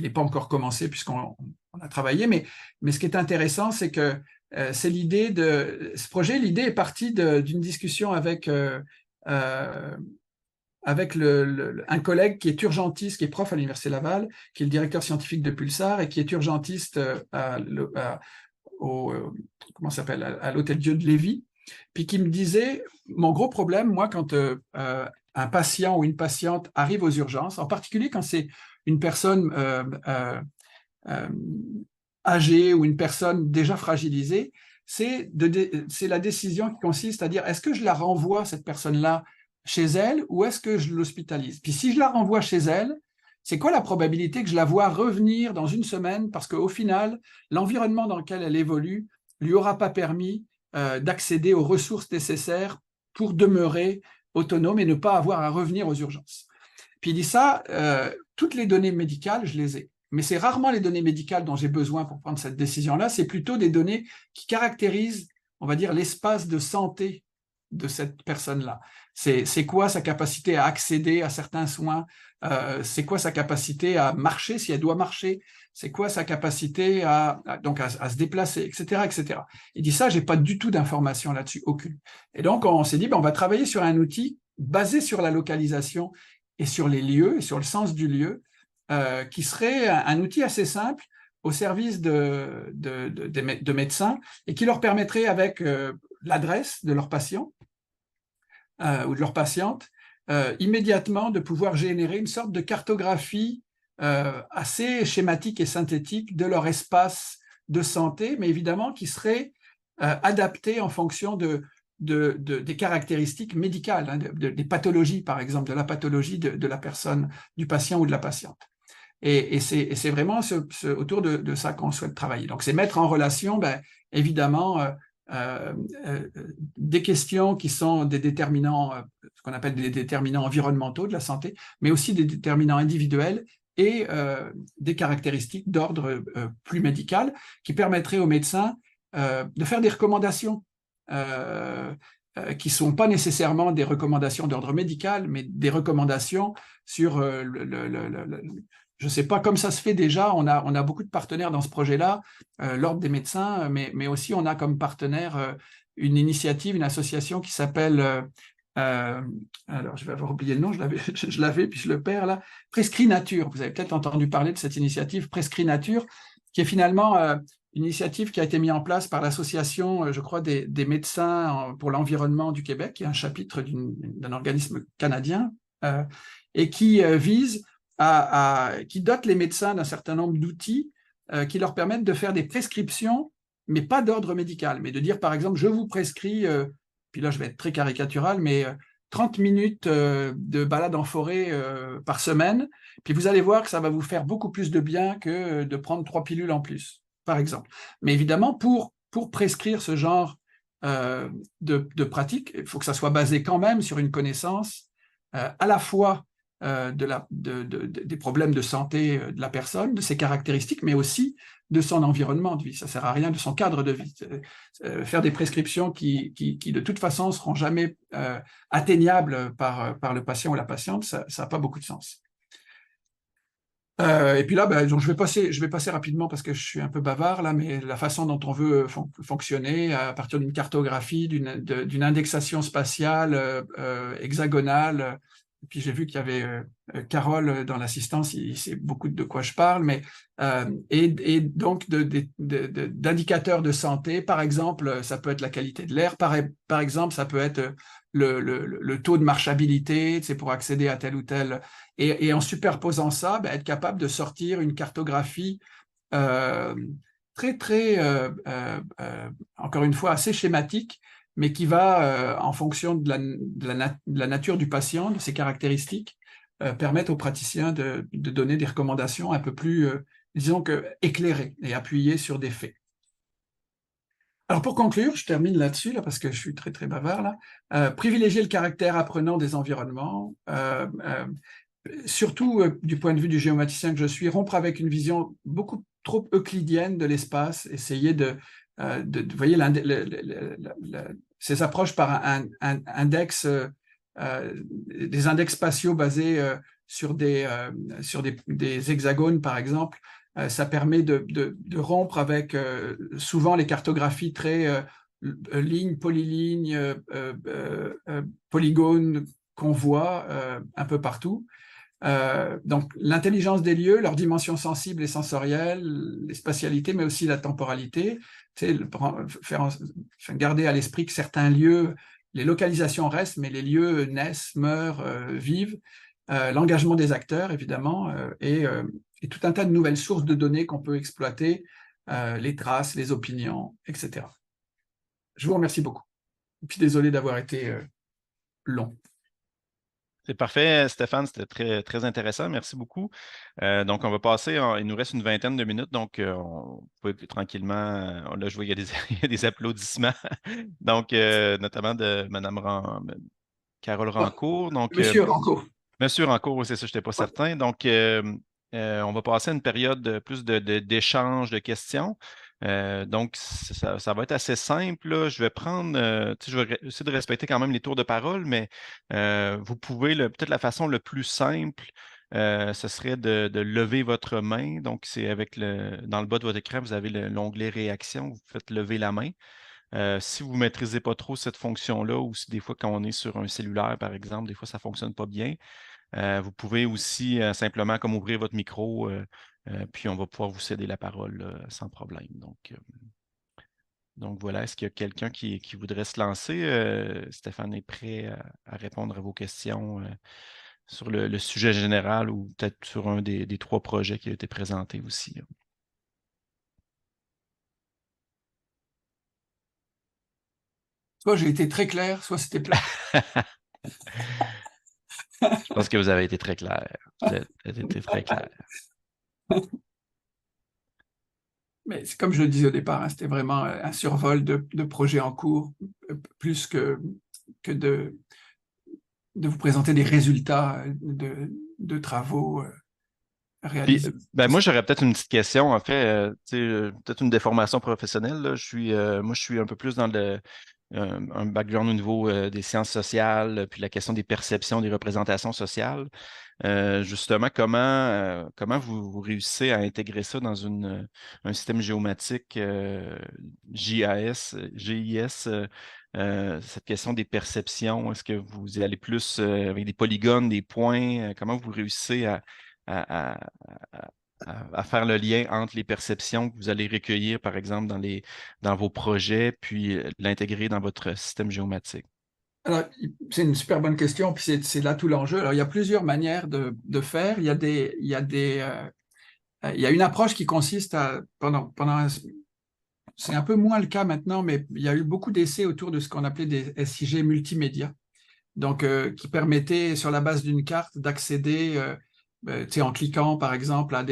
n'est pas encore commencé puisqu'on a travaillé, mais ce qui est intéressant, c'est que c'est l'idée de ce projet. L'idée est partie d'une discussion avec un collègue qui est urgentiste, qui est prof à l'Université Laval, qui est le directeur scientifique de Pulsar et qui est urgentiste à l'Hôtel Dieu de Lévis, puis qui me disait, mon gros problème, moi, quand un patient ou une patiente arrive aux urgences, en particulier quand c'est une personne âgée ou une personne déjà fragilisée, c'est la décision qui consiste à dire, est-ce que je la renvoie, cette personne-là, chez elle, ou est-ce que je l'hospitalise? Puis si je la renvoie chez elle, c'est quoi la probabilité que je la vois revenir dans une semaine, parce qu'au final, l'environnement dans lequel elle évolue lui aura pas permis d'accéder aux ressources nécessaires pour demeurer autonome et ne pas avoir à revenir aux urgences. Puis il dit ça, toutes les données médicales, je les ai. Mais c'est rarement les données médicales dont j'ai besoin pour prendre cette décision-là, c'est plutôt des données qui caractérisent, on va dire, l'espace de santé de cette personne-là. C'est quoi sa capacité à accéder à certains soins, c'est quoi sa capacité à marcher si elle doit marcher, c'est quoi sa capacité à se déplacer, etc., etc. Il dit ça, j'ai pas du tout d'informations là-dessus, aucune. Et donc on s'est dit, on va travailler sur un outil basé sur la localisation et sur les lieux, et sur le sens du lieu, qui serait un outil assez simple au service de médecins et qui leur permettrait, avec l'adresse de leur patient ou de leur patiente, immédiatement de pouvoir générer une sorte de cartographie assez schématique et synthétique de leur espace de santé, mais évidemment qui serait adaptée en fonction des caractéristiques médicales, hein, des pathologies, par exemple, de la pathologie de la personne, du patient ou de la patiente. Et c'est vraiment autour de ça qu'on souhaite travailler. Donc, c'est mettre en relation, évidemment, des questions qui sont des déterminants, ce qu'on appelle des déterminants environnementaux de la santé, mais aussi des déterminants individuels et des caractéristiques d'ordre plus médical qui permettraient aux médecins de faire des recommandations qui ne sont pas nécessairement des recommandations d'ordre médical, mais des recommandations sur je ne sais pas, comme ça se fait déjà, on a beaucoup de partenaires dans ce projet-là, l'Ordre des médecins, mais aussi on a comme partenaire une initiative, une association qui s'appelle, alors je vais avoir oublié le nom, je l'avais puis je le perds là, Prescrit Nature. Vous avez peut-être entendu parler de cette initiative Prescrit Nature, qui est finalement une initiative qui a été mise en place par l'association, je crois, des médecins pour l'environnement du Québec, qui est un chapitre d'un organisme canadien, et qui vise qui dote les médecins d'un certain nombre d'outils qui leur permettent de faire des prescriptions, mais pas d'ordre médical, mais de dire, par exemple, je vous prescris, puis là je vais être très caricatural, mais 30 minutes de balade en forêt par semaine, puis vous allez voir que ça va vous faire beaucoup plus de bien que de prendre 3 pilules en plus. par exemple. Mais évidemment, pour prescrire ce genre de pratique, il faut que ça soit basé quand même sur une connaissance à la fois des problèmes de santé de la personne, de ses caractéristiques, mais aussi de son environnement de vie. Ça ne sert à rien, de son cadre de vie. Faire des prescriptions qui de toute façon ne seront jamais atteignables par le patient ou la patiente, ça n'a pas beaucoup de sens. Et puis là, donc je vais passer rapidement parce que je suis un peu bavard là, mais la façon dont on veut fonctionner à partir d'une cartographie, d'une indexation spatiale hexagonale. Et puis j'ai vu qu'il y avait Carole dans l'assistance, il sait beaucoup de quoi je parle, mais et donc d'indicateurs de santé. Par exemple, ça peut être la qualité de l'air. Par exemple, ça peut être le taux de marchabilité, c'est pour accéder à tel ou tel. Et en superposant ça, être capable de sortir une cartographie encore une fois, assez schématique, mais qui va, en fonction de la nature du patient, de ses caractéristiques, permettre aux praticiens de donner des recommandations un peu plus, disons que éclairées et appuyées sur des faits. Alors pour conclure, je termine là-dessus, là, parce que je suis très très bavard là. Privilégier le caractère apprenant des environnements, surtout du point de vue du géomaticien que je suis, rompre avec une vision beaucoup trop euclidienne de l'espace, essayer de voyez, ces approches par des index spatiaux basés sur des hexagones, par exemple. Ça permet de rompre avec souvent les cartographies très lignes, polylignes, polygones qu'on voit un peu partout. Donc l'intelligence des lieux, leurs dimensions sensibles et sensorielles, les spatialités, mais aussi la temporalité, garder à l'esprit que certains lieux, les localisations restent, mais les lieux naissent, meurent, vivent. L'engagement des acteurs, évidemment, et tout un tas de nouvelles sources de données qu'on peut exploiter, les traces, les opinions, etc. Je vous remercie beaucoup. Et puis désolé d'avoir été long. C'est parfait, Stéphane, c'était très, très intéressant. Merci beaucoup. Donc, on va passer, il nous reste une vingtaine de minutes, donc on peut tranquillement, là, je vois qu'il y a il y a des applaudissements, donc notamment de Mme Carole Rancourt. Donc, Monsieur Rancourt. Monsieur Rancourt, oui, c'est ça, je n'étais pas certain. Donc, on va passer à une période plus d'échange, de questions. Donc, ça va être assez simple, là. Je vais prendre, je vais essayer de respecter quand même les tours de parole, mais vous pouvez, peut-être la façon le plus simple, ce serait de lever votre main. Donc, c'est dans le bas de votre écran, vous avez l'onglet réaction, vous faites lever la main. Si vous ne maîtrisez pas trop cette fonction-là, ou si des fois, quand on est sur un cellulaire, par exemple, des fois, ça ne fonctionne pas bien, vous pouvez aussi simplement comme ouvrir votre micro, puis on va pouvoir vous céder la parole sans problème. Donc voilà, est-ce qu'il y a quelqu'un qui voudrait se lancer? Stéphane est prêt à répondre à vos questions sur le sujet général ou peut-être sur un des trois projets qui a été présenté aussi. Soit j'ai été très clair, soit c'était plat. Je pense que vous avez été très clair. Vous avez été très clair. Mais c'est comme je le disais au départ, hein, c'était vraiment un survol de projets en cours, plus que de vous présenter des résultats de travaux réalisés. Puis, moi, j'aurais peut-être une petite question, en fait, peut-être une déformation professionnelle, là. Moi, je suis un peu plus dans un background au niveau des sciences sociales, puis la question des perceptions, des représentations sociales. Justement, comment vous réussissez à intégrer ça dans un système géomatique GIS, cette question des perceptions? Est-ce que vous y allez plus avec des polygones, des points? Comment vous réussissez à, à- à faire le lien entre les perceptions que vous allez recueillir, par exemple, dans vos projets, puis l'intégrer dans votre système géomatique? Alors, c'est une super bonne question, puis c'est là tout l'enjeu. Alors, il y a plusieurs manières de faire. Il y a une approche qui consiste à, c'est un peu moins le cas maintenant, mais il y a eu beaucoup d'essais autour de ce qu'on appelait des SIG multimédia, donc qui permettaient, sur la base d'une carte, d'accéder, en cliquant par exemple à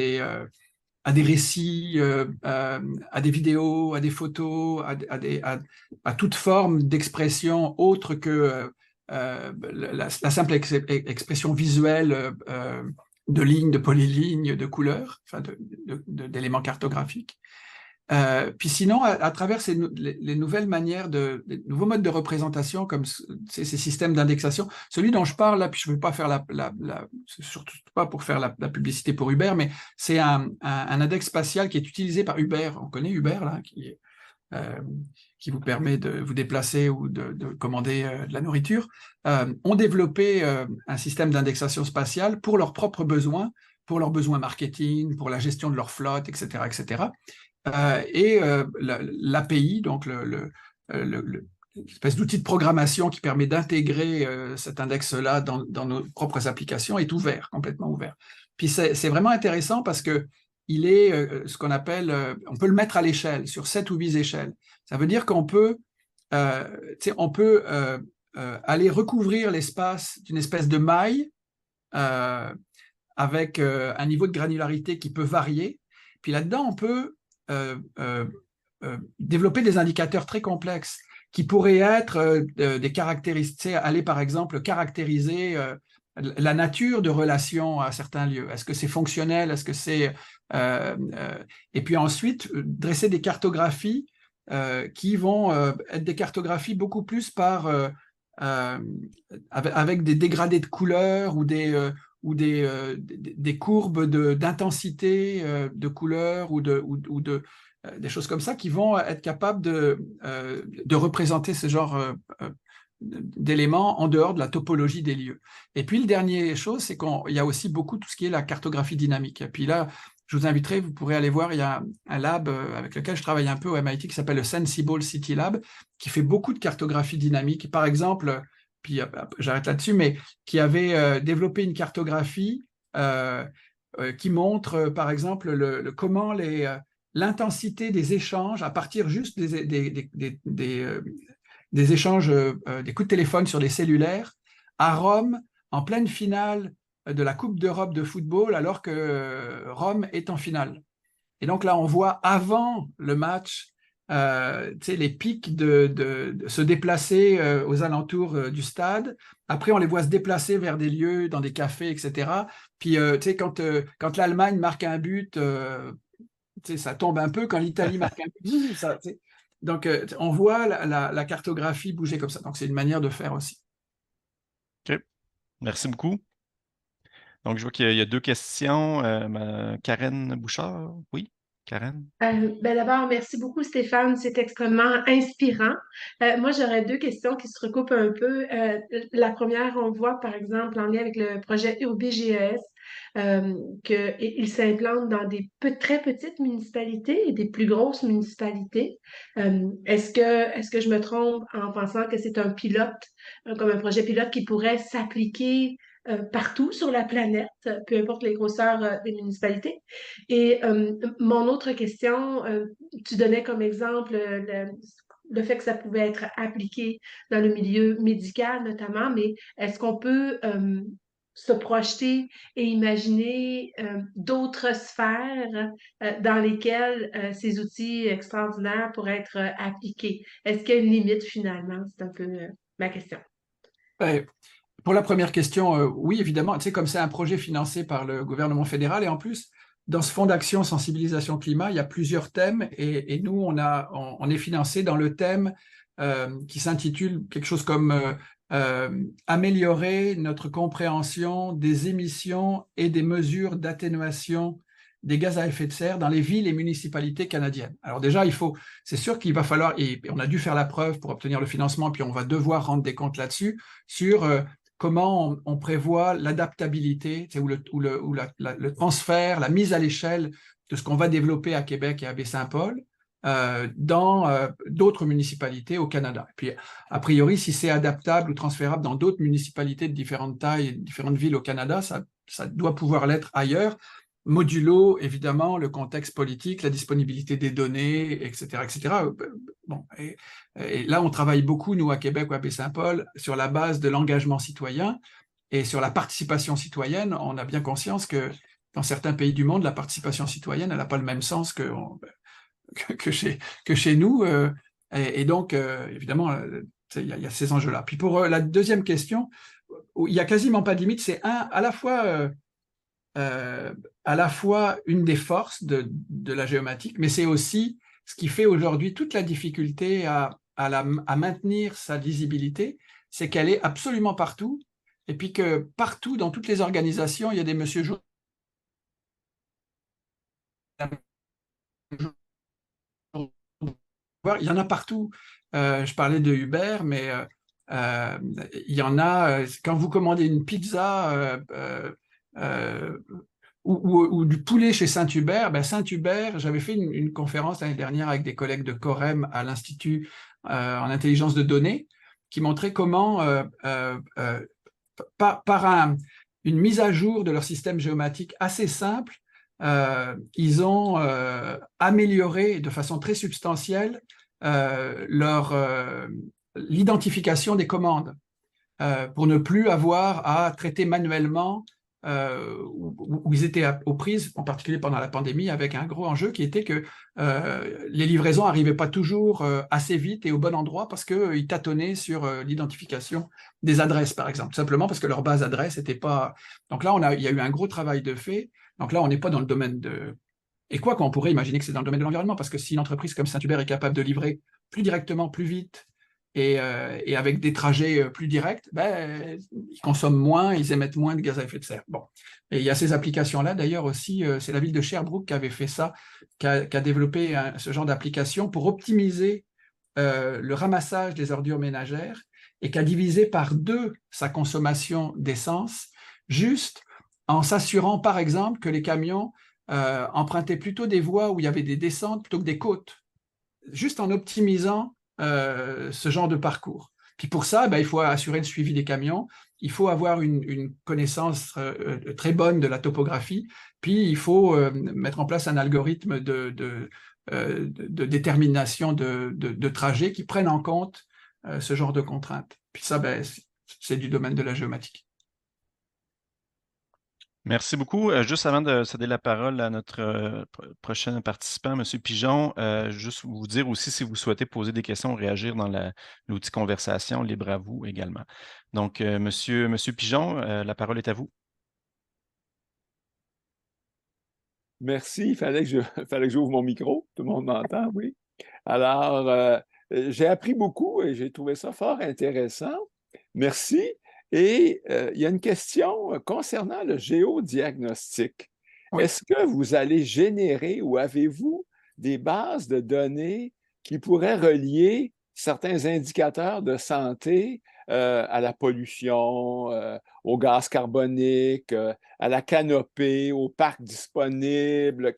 à des récits, à des vidéos, à des photos, à toute forme d'expression autre que la simple expression visuelle de lignes, de polylignes, de couleurs, enfin d'éléments cartographiques. Puis sinon, à travers les nouvelles manières, les nouveaux modes de représentation, comme ces systèmes d'indexation, celui dont je parle là, puis je ne veux pas faire surtout pas pour faire la publicité pour Uber, mais c'est un index spatial qui est utilisé par Uber. On connaît Uber, là, qui vous permet de vous déplacer ou de commander de la nourriture, ont développé un système d'indexation spatiale pour leurs propres besoins, pour leurs besoins marketing, pour la gestion de leur flotte, etc., etc. L'API, donc l'espèce d'outil de programmation qui permet d'intégrer cet index-là dans nos propres applications, est ouvert, complètement ouvert. Puis c'est vraiment intéressant parce que il est ce qu'on appelle, on peut le mettre à l'échelle, sur 7 ou 8 échelles. Ça veut dire qu'on peut, aller recouvrir l'espace d'une espèce de maille avec un niveau de granularité qui peut varier. Puis là-dedans, on peut développer des indicateurs très complexes qui pourraient être des caractéristiques, aller par exemple caractériser la nature de relations à certains lieux. Est-ce que c'est fonctionnel? Est-ce que c'est... et puis ensuite, dresser des cartographies qui vont être des cartographies beaucoup plus avec des dégradés de couleurs ou des courbes d'intensité de couleurs ou des choses comme ça qui vont être capables de représenter ce genre d'éléments en dehors de la topologie des lieux. Et puis, la dernière chose, c'est qu'il y a aussi beaucoup tout ce qui est la cartographie dynamique. Et puis là, je vous inviterai, vous pourrez aller voir, il y a un lab avec lequel je travaille un peu au MIT qui s'appelle le Sensible City Lab, qui fait beaucoup de cartographie dynamique. Par exemple, puis j'arrête là-dessus, mais qui avait développé une cartographie qui montre, par exemple, comment l'intensité des échanges à partir juste des échanges, des coups de téléphone sur des cellulaires à Rome, en pleine finale de la Coupe d'Europe de football, alors que Rome est en finale. Et donc là, on voit avant le match les pics de se déplacer aux alentours du stade. Après, on les voit se déplacer vers des lieux, dans des cafés, etc. Puis, quand l'Allemagne marque un but, ça tombe un peu. Quand l'Italie marque un but, ça... Donc, on voit la cartographie bouger comme ça. Donc, c'est une manière de faire aussi. OK. Merci beaucoup. Donc, je vois qu'il y a 2 questions. Karen Bouchard. Oui, Karen? D'abord, merci beaucoup Stéphane, c'est extrêmement inspirant. Moi, j'aurais 2 questions qui se recoupent un peu. La première, on voit par exemple en lien avec le projet UrbGES qu'il s'implante dans des très petites municipalités et des plus grosses municipalités. Est-ce que je me trompe en pensant que c'est un pilote, comme un projet pilote qui pourrait s'appliquer partout sur la planète, peu importe les grosseurs des municipalités? Et mon autre question, tu donnais comme exemple le fait que ça pouvait être appliqué dans le milieu médical notamment, mais est-ce qu'on peut se projeter et imaginer d'autres sphères dans lesquelles ces outils extraordinaires pourraient être appliqués? Est-ce qu'il y a une limite finalement? C'est un peu ma question. Pour la première question, oui, évidemment. Tu sais, comme c'est un projet financé par le gouvernement fédéral, et en plus, dans ce fonds d'action sensibilisation climat, il y a plusieurs thèmes, et nous, on est financé dans le thème qui s'intitule quelque chose comme améliorer notre compréhension des émissions et des mesures d'atténuation des gaz à effet de serre dans les villes et municipalités canadiennes. Alors déjà, c'est sûr qu'il va falloir, et on a dû faire la preuve pour obtenir le financement, puis on va devoir rendre des comptes là-dessus, sur comment on prévoit l'adaptabilité ou le transfert, la mise à l'échelle de ce qu'on va développer à Québec et à Baie-Saint-Paul dans d'autres municipalités au Canada. Et puis, a priori, si c'est adaptable ou transférable dans d'autres municipalités de différentes tailles, différentes villes au Canada, ça doit pouvoir l'être ailleurs, modulo, évidemment, le contexte politique, la disponibilité des données, etc. etc. Bon, et là, on travaille beaucoup, nous, à Québec ou à Baie-Saint-Paul, sur la base de l'engagement citoyen et sur la participation citoyenne. On a bien conscience que dans certains pays du monde, la participation citoyenne, elle n'a pas le même sens que chez nous. Et donc, évidemment, il y a ces enjeux-là. Puis pour la deuxième question, où il n'y a quasiment pas de limite, c'est à la fois une des forces de la géomatique, mais c'est aussi ce qui fait aujourd'hui toute la difficulté à maintenir sa lisibilité, c'est qu'elle est absolument partout, et puis que partout, dans toutes les organisations, il y a des monsieur Jour. Il y en a partout. Je parlais de Uber, mais il y en a, quand vous commandez une pizza ou du poulet chez Saint-Hubert, Saint-Hubert, j'avais fait une conférence l'année dernière avec des collègues de Corem à l'Institut en intelligence de données, qui montrait comment, par une mise à jour de leur système géomatique assez simple, ils ont amélioré de façon très substantielle l'identification des commandes pour ne plus avoir à traiter manuellement où ils étaient aux prises, en particulier pendant la pandémie, avec un gros enjeu qui était que les livraisons n'arrivaient pas toujours assez vite et au bon endroit parce qu'ils tâtonnaient sur l'identification des adresses, par exemple, simplement parce que leur base adresse n'était pas... Donc là, il y a eu un gros travail de fait. Donc là, on n'est pas dans le domaine de... Et quoi qu'on pourrait imaginer que c'est dans le domaine de l'environnement, parce que si une entreprise comme Saint-Hubert est capable de livrer plus directement, plus vite, et avec des trajets plus directs, ils consomment moins, ils émettent moins de gaz à effet de serre. Bon. Et il y a ces applications-là, d'ailleurs aussi, c'est la ville de Sherbrooke qui avait fait ça, qui a développé ce genre d'application pour optimiser le ramassage des ordures ménagères et qui a divisé par 2 sa consommation d'essence, juste en s'assurant, par exemple, que les camions empruntaient plutôt des voies où il y avait des descentes plutôt que des côtes, juste en optimisant ce genre de parcours. Puis pour ça, il faut assurer le suivi des camions, il faut avoir une connaissance très bonne de la topographie, puis il faut mettre en place un algorithme de détermination de trajet qui prenne en compte ce genre de contraintes. Puis ça, c'est du domaine de la géomatique. Merci beaucoup. Juste avant de céder la parole à notre prochain participant, M. Pigeon, juste vous dire aussi si vous souhaitez poser des questions ou réagir dans l'outil conversation, libre à vous également. Donc, Monsieur Pigeon, la parole est à vous. Merci, il fallait que j'ouvre mon micro. Tout le monde m'entend, oui. Alors, j'ai appris beaucoup et j'ai trouvé ça fort intéressant. Merci. Et il y a une question concernant le géodiagnostic. Oui. Est-ce que vous allez générer ou avez-vous des bases de données qui pourraient relier certains indicateurs de santé à la pollution, au gaz carbonique, à la canopée, au parc disponible?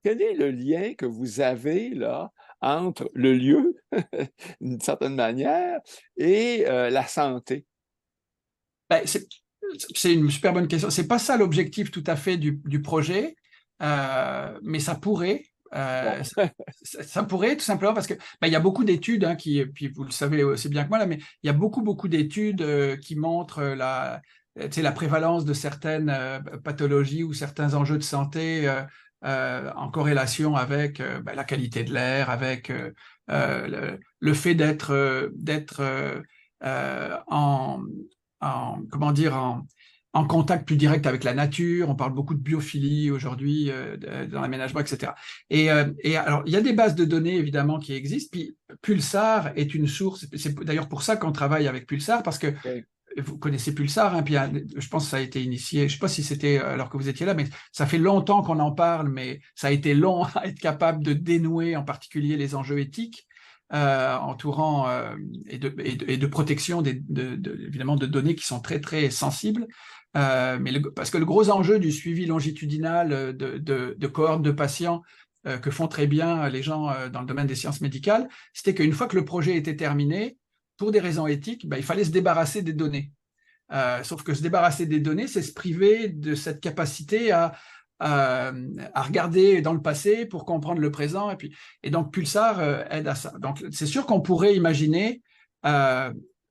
Quel est le lien que vous avez là entre le lieu, d'une certaine manière, et la santé? C'est une super bonne question. Ce n'est pas ça l'objectif tout à fait du projet, mais ça pourrait. Ça pourrait tout simplement parce que il y a beaucoup d'études puis vous le savez aussi bien que moi là, mais il y a beaucoup d'études qui montrent la prévalence de certaines pathologies ou certains enjeux de santé en corrélation avec la qualité de l'air, avec le fait d'être en contact plus direct avec la nature. On parle beaucoup de biophilie aujourd'hui dans l'aménagement, etc. Et alors, il y a des bases de données, évidemment, qui existent. Puis Pulsar est une source. C'est d'ailleurs pour ça qu'on travaille avec Pulsar, parce que vous connaissez Pulsar, puis je pense que ça a été initié, je ne sais pas si c'était alors que vous étiez là, mais ça fait longtemps qu'on en parle, mais ça a été long à être capable de dénouer, en particulier, les enjeux éthiques entourant et de protection évidemment de données qui sont très très sensibles, parce que le gros enjeu du suivi longitudinal de cohortes de patients que font très bien les gens dans le domaine des sciences médicales, c'était qu'une fois que le projet était terminé, pour des raisons éthiques, il fallait se débarrasser des données. Sauf que se débarrasser des données, c'est se priver de cette capacité à regarder dans le passé pour comprendre le présent. Et donc, Pulsar aide à ça. Donc, c'est sûr qu'on pourrait imaginer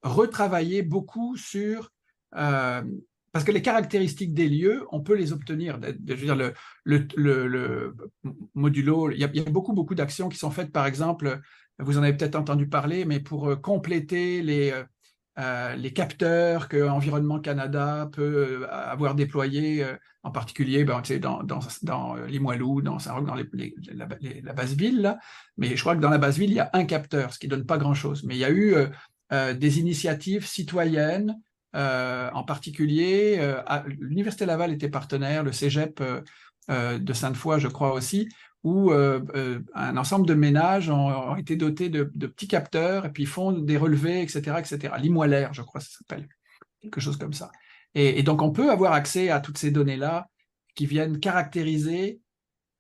retravailler beaucoup sur... parce parce que les caractéristiques des lieux, on peut les obtenir. Je veux dire, le modulo, il y a beaucoup d'actions qui sont faites, par exemple, vous en avez peut-être entendu parler, mais pour compléter les capteurs que Environnement Canada peut avoir déployés, en particulier dans Limoilou, dans Saint-Roch, dans la Basse-Ville, là. Mais je crois que dans la Basse-Ville, il y a un capteur, ce qui ne donne pas grand-chose. Mais il y a eu des initiatives citoyennes, en particulier, l'Université Laval était partenaire, le Cégep de Sainte-Foy, je crois aussi, où un ensemble de ménages ont été dotés de petits capteurs et puis font des relevés, etc. Limoilaire, je crois que ça s'appelle, quelque chose comme ça. Et donc, on peut avoir accès à toutes ces données-là qui viennent caractériser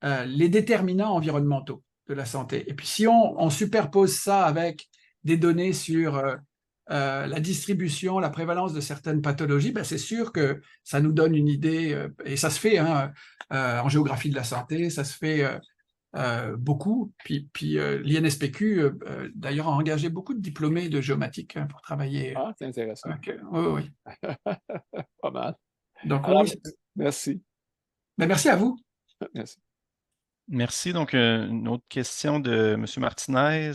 les déterminants environnementaux de la santé. Et puis, si on superpose ça avec des données sur la distribution, la prévalence de certaines pathologies, ben c'est sûr que ça nous donne une idée, et ça se fait en géographie de la santé, ça se fait beaucoup. Puis l'INSPQ, d'ailleurs, a engagé beaucoup de diplômés de géomatique pour travailler. Ah, c'est intéressant. Oui. Pas mal. Donc, Alors, oui. Merci. Ben, merci à vous. Merci. Merci. Donc, une autre question de M. Martinez,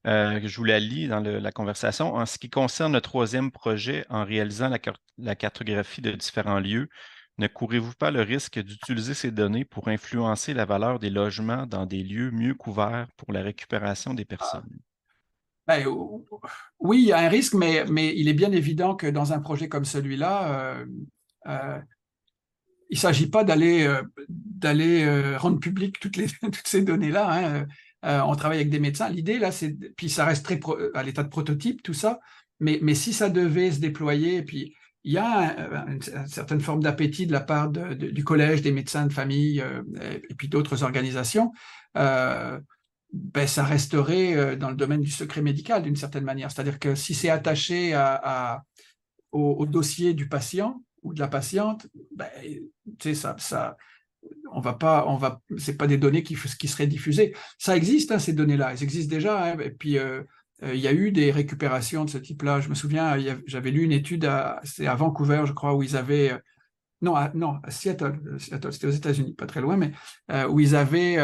que je vous la lis dans la conversation. En ce qui concerne le troisième projet, en réalisant la cartographie de différents lieux, ne courez-vous pas le risque d'utiliser ces données pour influencer la valeur des logements dans des lieux mieux couverts pour la récupération des personnes? Ben, oui, il y a un risque, mais il est bien évident que dans un projet comme celui-là, il ne s'agit pas d'aller rendre public toutes ces données-là. On travaille avec des médecins. L'idée, là, puis ça reste très à l'état de prototype, tout ça, mais si ça devait se déployer, et puis il y a une certaine forme d'appétit de la part du collège, des médecins de famille, et puis d'autres organisations, ben, ça resterait dans le domaine du secret médical, d'une certaine manière. C'est-à-dire que si c'est attaché au dossier du patient ou de la patiente, ben, tu sais, c'est pas des données qui seraient diffusées. Ça existe, ces données-là, elles existent déjà. Et puis, il y a eu des récupérations de ce type-là. Je me souviens, j'avais lu une étude, c'est à Vancouver, je crois, où ils avaient... non, à Seattle, c'était aux États-Unis, pas très loin, mais où ils avaient...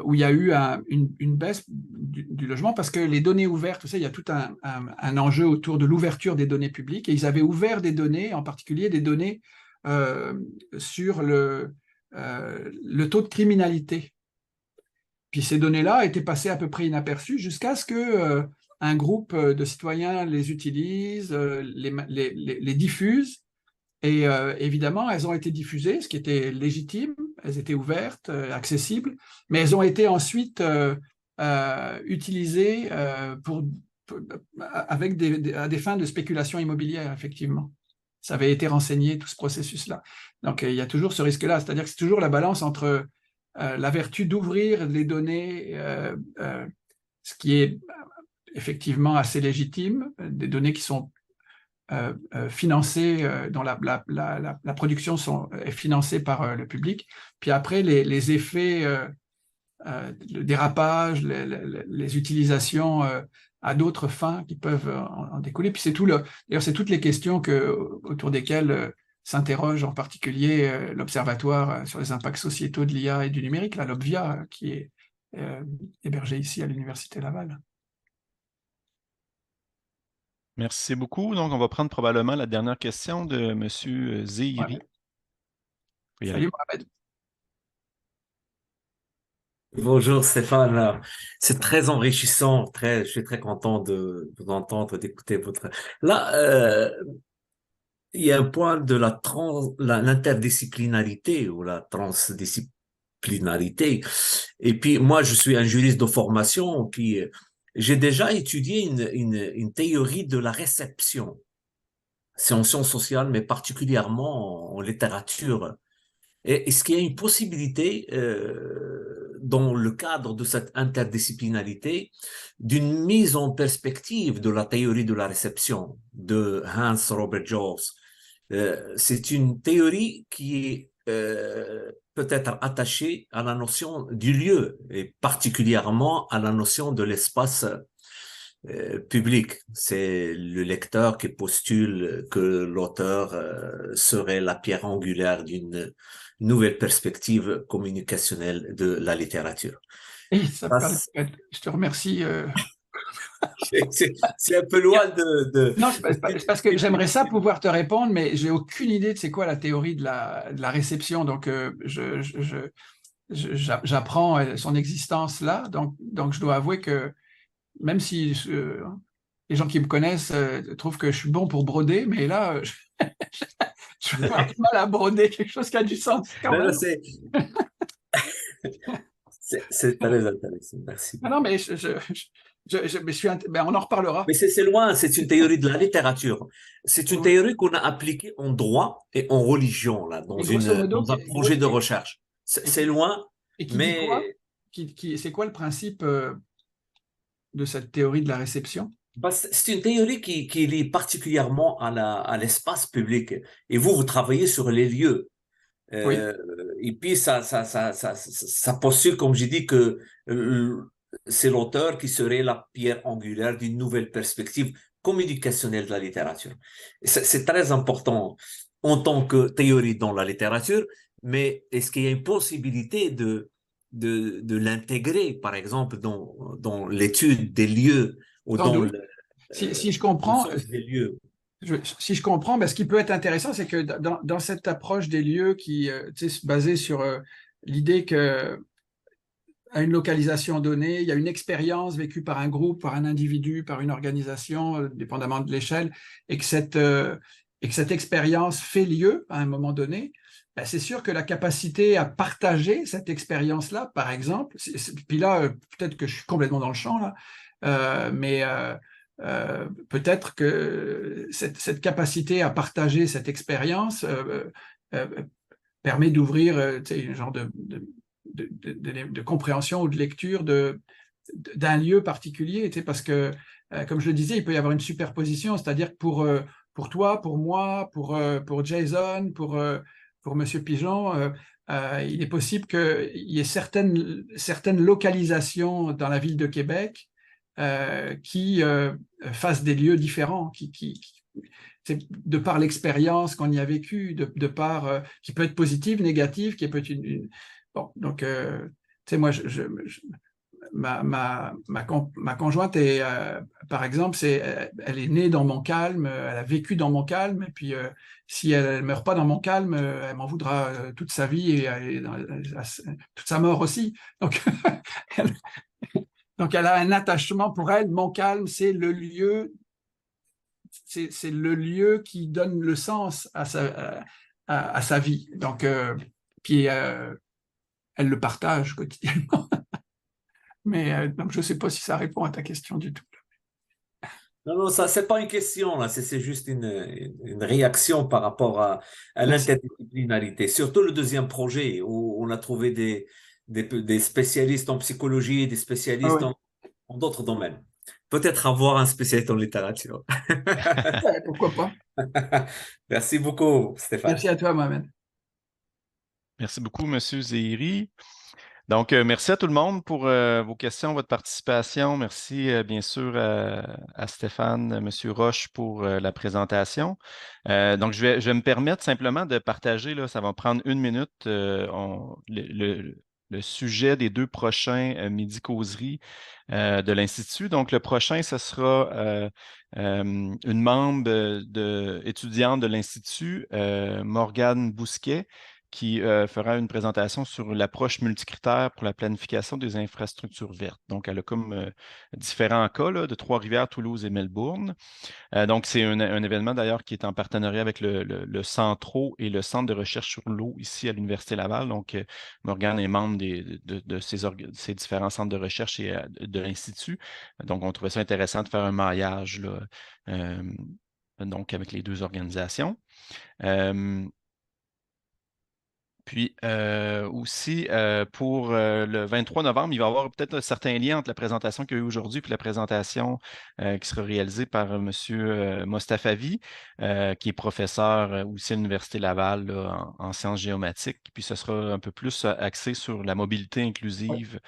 où il y a eu une baisse du logement parce que les données ouvertes, tout ça, il y a tout un enjeu autour de l'ouverture des données publiques et ils avaient ouvert des données, en particulier des données sur le taux de criminalité. Puis ces données-là étaient passées à peu près inaperçues jusqu'à ce que un groupe de citoyens les utilise, les diffuse. Et évidemment, elles ont été diffusées, ce qui était légitime, elles étaient ouvertes, accessibles, mais elles ont été ensuite utilisées à des fins de spéculation immobilière, effectivement. Ça avait été renseigné, tout ce processus-là. Donc, il y a toujours ce risque-là, c'est-à-dire que c'est toujours la balance entre la vertu d'ouvrir les données, ce qui est effectivement assez légitime, des données qui sont financées, dont la production est financée par le public. Puis après, les effets, le dérapage, les utilisations à d'autres fins qui peuvent en découler. Puis d'ailleurs, c'est toutes les questions autour desquelles s'interroge en particulier l'Observatoire sur les impacts sociétaux de l'IA et du numérique, l'OBVIA, qui est hébergé ici à l'Université Laval. Merci beaucoup. Donc, on va prendre probablement la dernière question de M. Zéhiri. Ouais. Salut, Mohamed. Bonjour Stéphane, c'est très enrichissant, je suis très content de vous entendre, d'écouter votre... Là, il y a un point de l'interdisciplinarité ou la transdisciplinarité. Et puis moi, je suis un juriste de formation, puis j'ai déjà étudié une théorie de la réception. C'est en sciences sociales, mais particulièrement en littérature. Est-ce qu'il y a une possibilité, dans le cadre de cette interdisciplinarité, d'une mise en perspective de la théorie de la réception de Hans Robert Jauss? C'est une théorie qui est peut-être attachée à la notion du lieu, et particulièrement à la notion de l'espace public. C'est le lecteur qui postule que l'auteur serait la pierre angulaire d'une nouvelle perspective communicationnelle de la littérature. Et ça me Ça, permet- je te remercie. c'est un peu loin de... Non, c'est parce que j'aimerais ça pouvoir te répondre, mais j'ai aucune idée de c'est quoi la théorie de la réception. Donc, j'apprends son existence là. Donc, je dois avouer que même si les gens qui me connaissent trouvent que je suis bon pour broder, mais là, je vais avoir du mal à broder quelque chose qui a du sens quand Non, même. non, c'est très intéressant, merci. Non, mais on en reparlera. Mais c'est loin, c'est une théorie de la littérature. C'est une théorie qu'on a appliquée en droit et en religion, là, Et grosso modo, dans un projet de recherche. C'est loin, et qui dit mais... quoi? C'est quoi le principe de cette théorie de la réception? C'est une théorie qui est liée particulièrement à l'espace public. Et vous travaillez sur les lieux. Oui. Et puis, ça postule, comme j'ai dit, que c'est l'auteur qui serait la pierre angulaire d'une nouvelle perspective communicationnelle de la littérature. C'est très important en tant que théorie dans la littérature, mais est-ce qu'il y a une possibilité de l'intégrer, par exemple, dans l'étude des lieux ou Sans dans doute. Si je comprends, des lieux? Si je comprends, ce qui peut être intéressant, c'est que dans cette approche des lieux qui est basée sur l'idée que à une localisation donnée, il y a une expérience vécue par un groupe, par un individu, par une organisation, dépendamment de l'échelle, et que cette expérience fait lieu à un moment donné, c'est sûr que la capacité à partager cette expérience-là, par exemple, puis là, peut-être que je suis complètement dans le champ, là, mais peut-être que cette capacité à partager cette expérience permet d'ouvrir un genre de compréhension ou de lecture d'un lieu particulier, parce que, comme je le disais, il peut y avoir une superposition, c'est-à-dire que pour toi, pour moi, pour Jason, pour Monsieur Pigeon, il est possible qu'il y ait certaines localisations dans la ville de Québec qui fassent des lieux différents, de par l'expérience qu'on y a vécue, de par qui peut être positive, négative, qui peut être bon, donc moi ma conjointe est par exemple elle est née dans Montcalm, elle a vécu dans Montcalm, et puis si elle meurt pas dans Montcalm, elle m'en voudra toute sa vie et toute sa mort aussi. Donc donc elle a un attachement pour elle. Montcalm, c'est le lieu qui donne le sens à sa vie. Donc, puis elle le partage quotidiennement. Mais donc, je ne sais pas si ça répond à ta question du tout. Non, ça, c'est pas une question, là. C'est juste une réaction par rapport à l'interdisciplinarité. Surtout le deuxième projet où on a trouvé des spécialistes en psychologie, des spécialistes en d'autres domaines. Peut-être avoir un spécialiste en littérature. Ouais, pourquoi pas. Merci beaucoup, Stéphane. Merci à toi, Mohamed. Merci beaucoup, M. Zéhiri. Donc, merci à tout le monde pour vos questions, votre participation. Merci, bien sûr, à Stéphane, M. Roche pour la présentation. Donc, je vais me permettre simplement de partager, là, ça va prendre 1 minute, le sujet des 2 prochains midi causeries de l'Institut. Donc, le prochain, ce sera une membre étudiante de l'Institut, Morgane Bousquet, qui fera une présentation sur l'approche multicritère pour la planification des infrastructures vertes. Donc, elle a comme différents cas là, de Trois-Rivières, Toulouse et Melbourne. Donc, c'est un événement d'ailleurs qui est en partenariat avec le Centro et le Centre de recherche sur l'eau ici à l'Université Laval. Donc, Morgane est membre de ces différents centres de recherche et de l'Institut. Donc, on trouvait ça intéressant de faire un maillage là, donc avec les 2 organisations. Puis aussi, pour le 23 novembre, il va y avoir peut-être un certain lien entre la présentation qu'il y a eu aujourd'hui et la présentation qui sera réalisée par M. Mostafavi, qui est professeur aussi à l'Université Laval là, en sciences géomatiques. Puis ce sera un peu plus axé sur la mobilité inclusive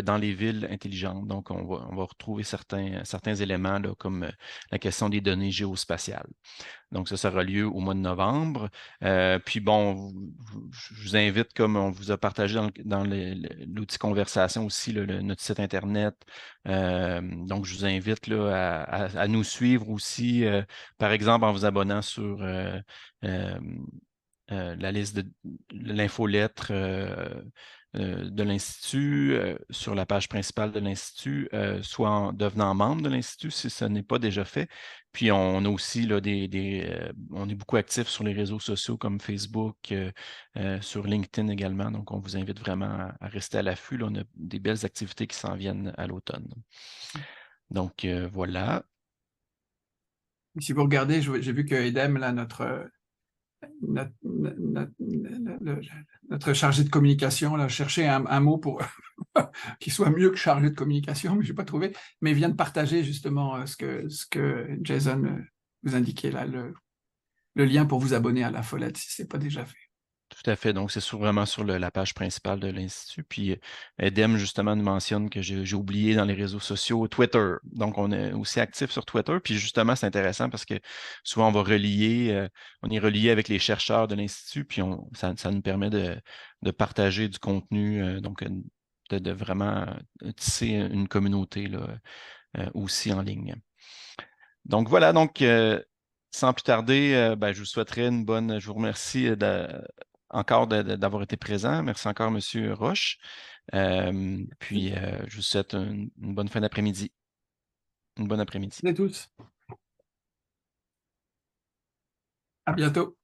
dans les villes intelligentes. Donc, on va retrouver certains éléments là, comme la question des données géospatiales. Donc, ça aura lieu au mois de novembre. Puis bon, je vous invite, comme on vous a partagé dans l'outil conversation aussi, notre site Internet. Donc, je vous invite là, à nous suivre aussi, par exemple, en vous abonnant sur la liste de l'infolettre de l'Institut, sur la page principale de l'Institut, soit en devenant membre de l'Institut si ce n'est pas déjà fait. Puis on a aussi là, on est beaucoup actifs sur les réseaux sociaux comme Facebook, sur LinkedIn également. Donc, on vous invite vraiment à rester à l'affût. On a des belles activités qui s'en viennent à l'automne. Donc, voilà. Si vous regardez, j'ai vu que Edem, là, notre chargé de communication, là, cherchait un mot pour qui soit mieux que chargé de communication, mais je n'ai pas trouvé. Mais il vient de partager justement ce que Jason vous indiquait là, le lien pour vous abonner à la Follette si ce n'est pas déjà fait. Tout à fait. Donc, c'est vraiment sur la page principale de l'Institut. Puis, Edem, justement, nous mentionne que j'ai oublié dans les réseaux sociaux Twitter. Donc, on est aussi actif sur Twitter. Puis, justement, c'est intéressant parce que souvent, on est relié avec les chercheurs de l'Institut. Puis, ça nous permet de partager du contenu, donc de vraiment tisser une communauté là, aussi en ligne. Donc, voilà. Donc, sans plus tarder, je vous souhaiterais je vous remercie encore d'avoir été présent. Merci encore, M. Roche. Puis, je vous souhaite une bonne fin d'après-midi. Une bonne après-midi. Merci à tous. À bientôt.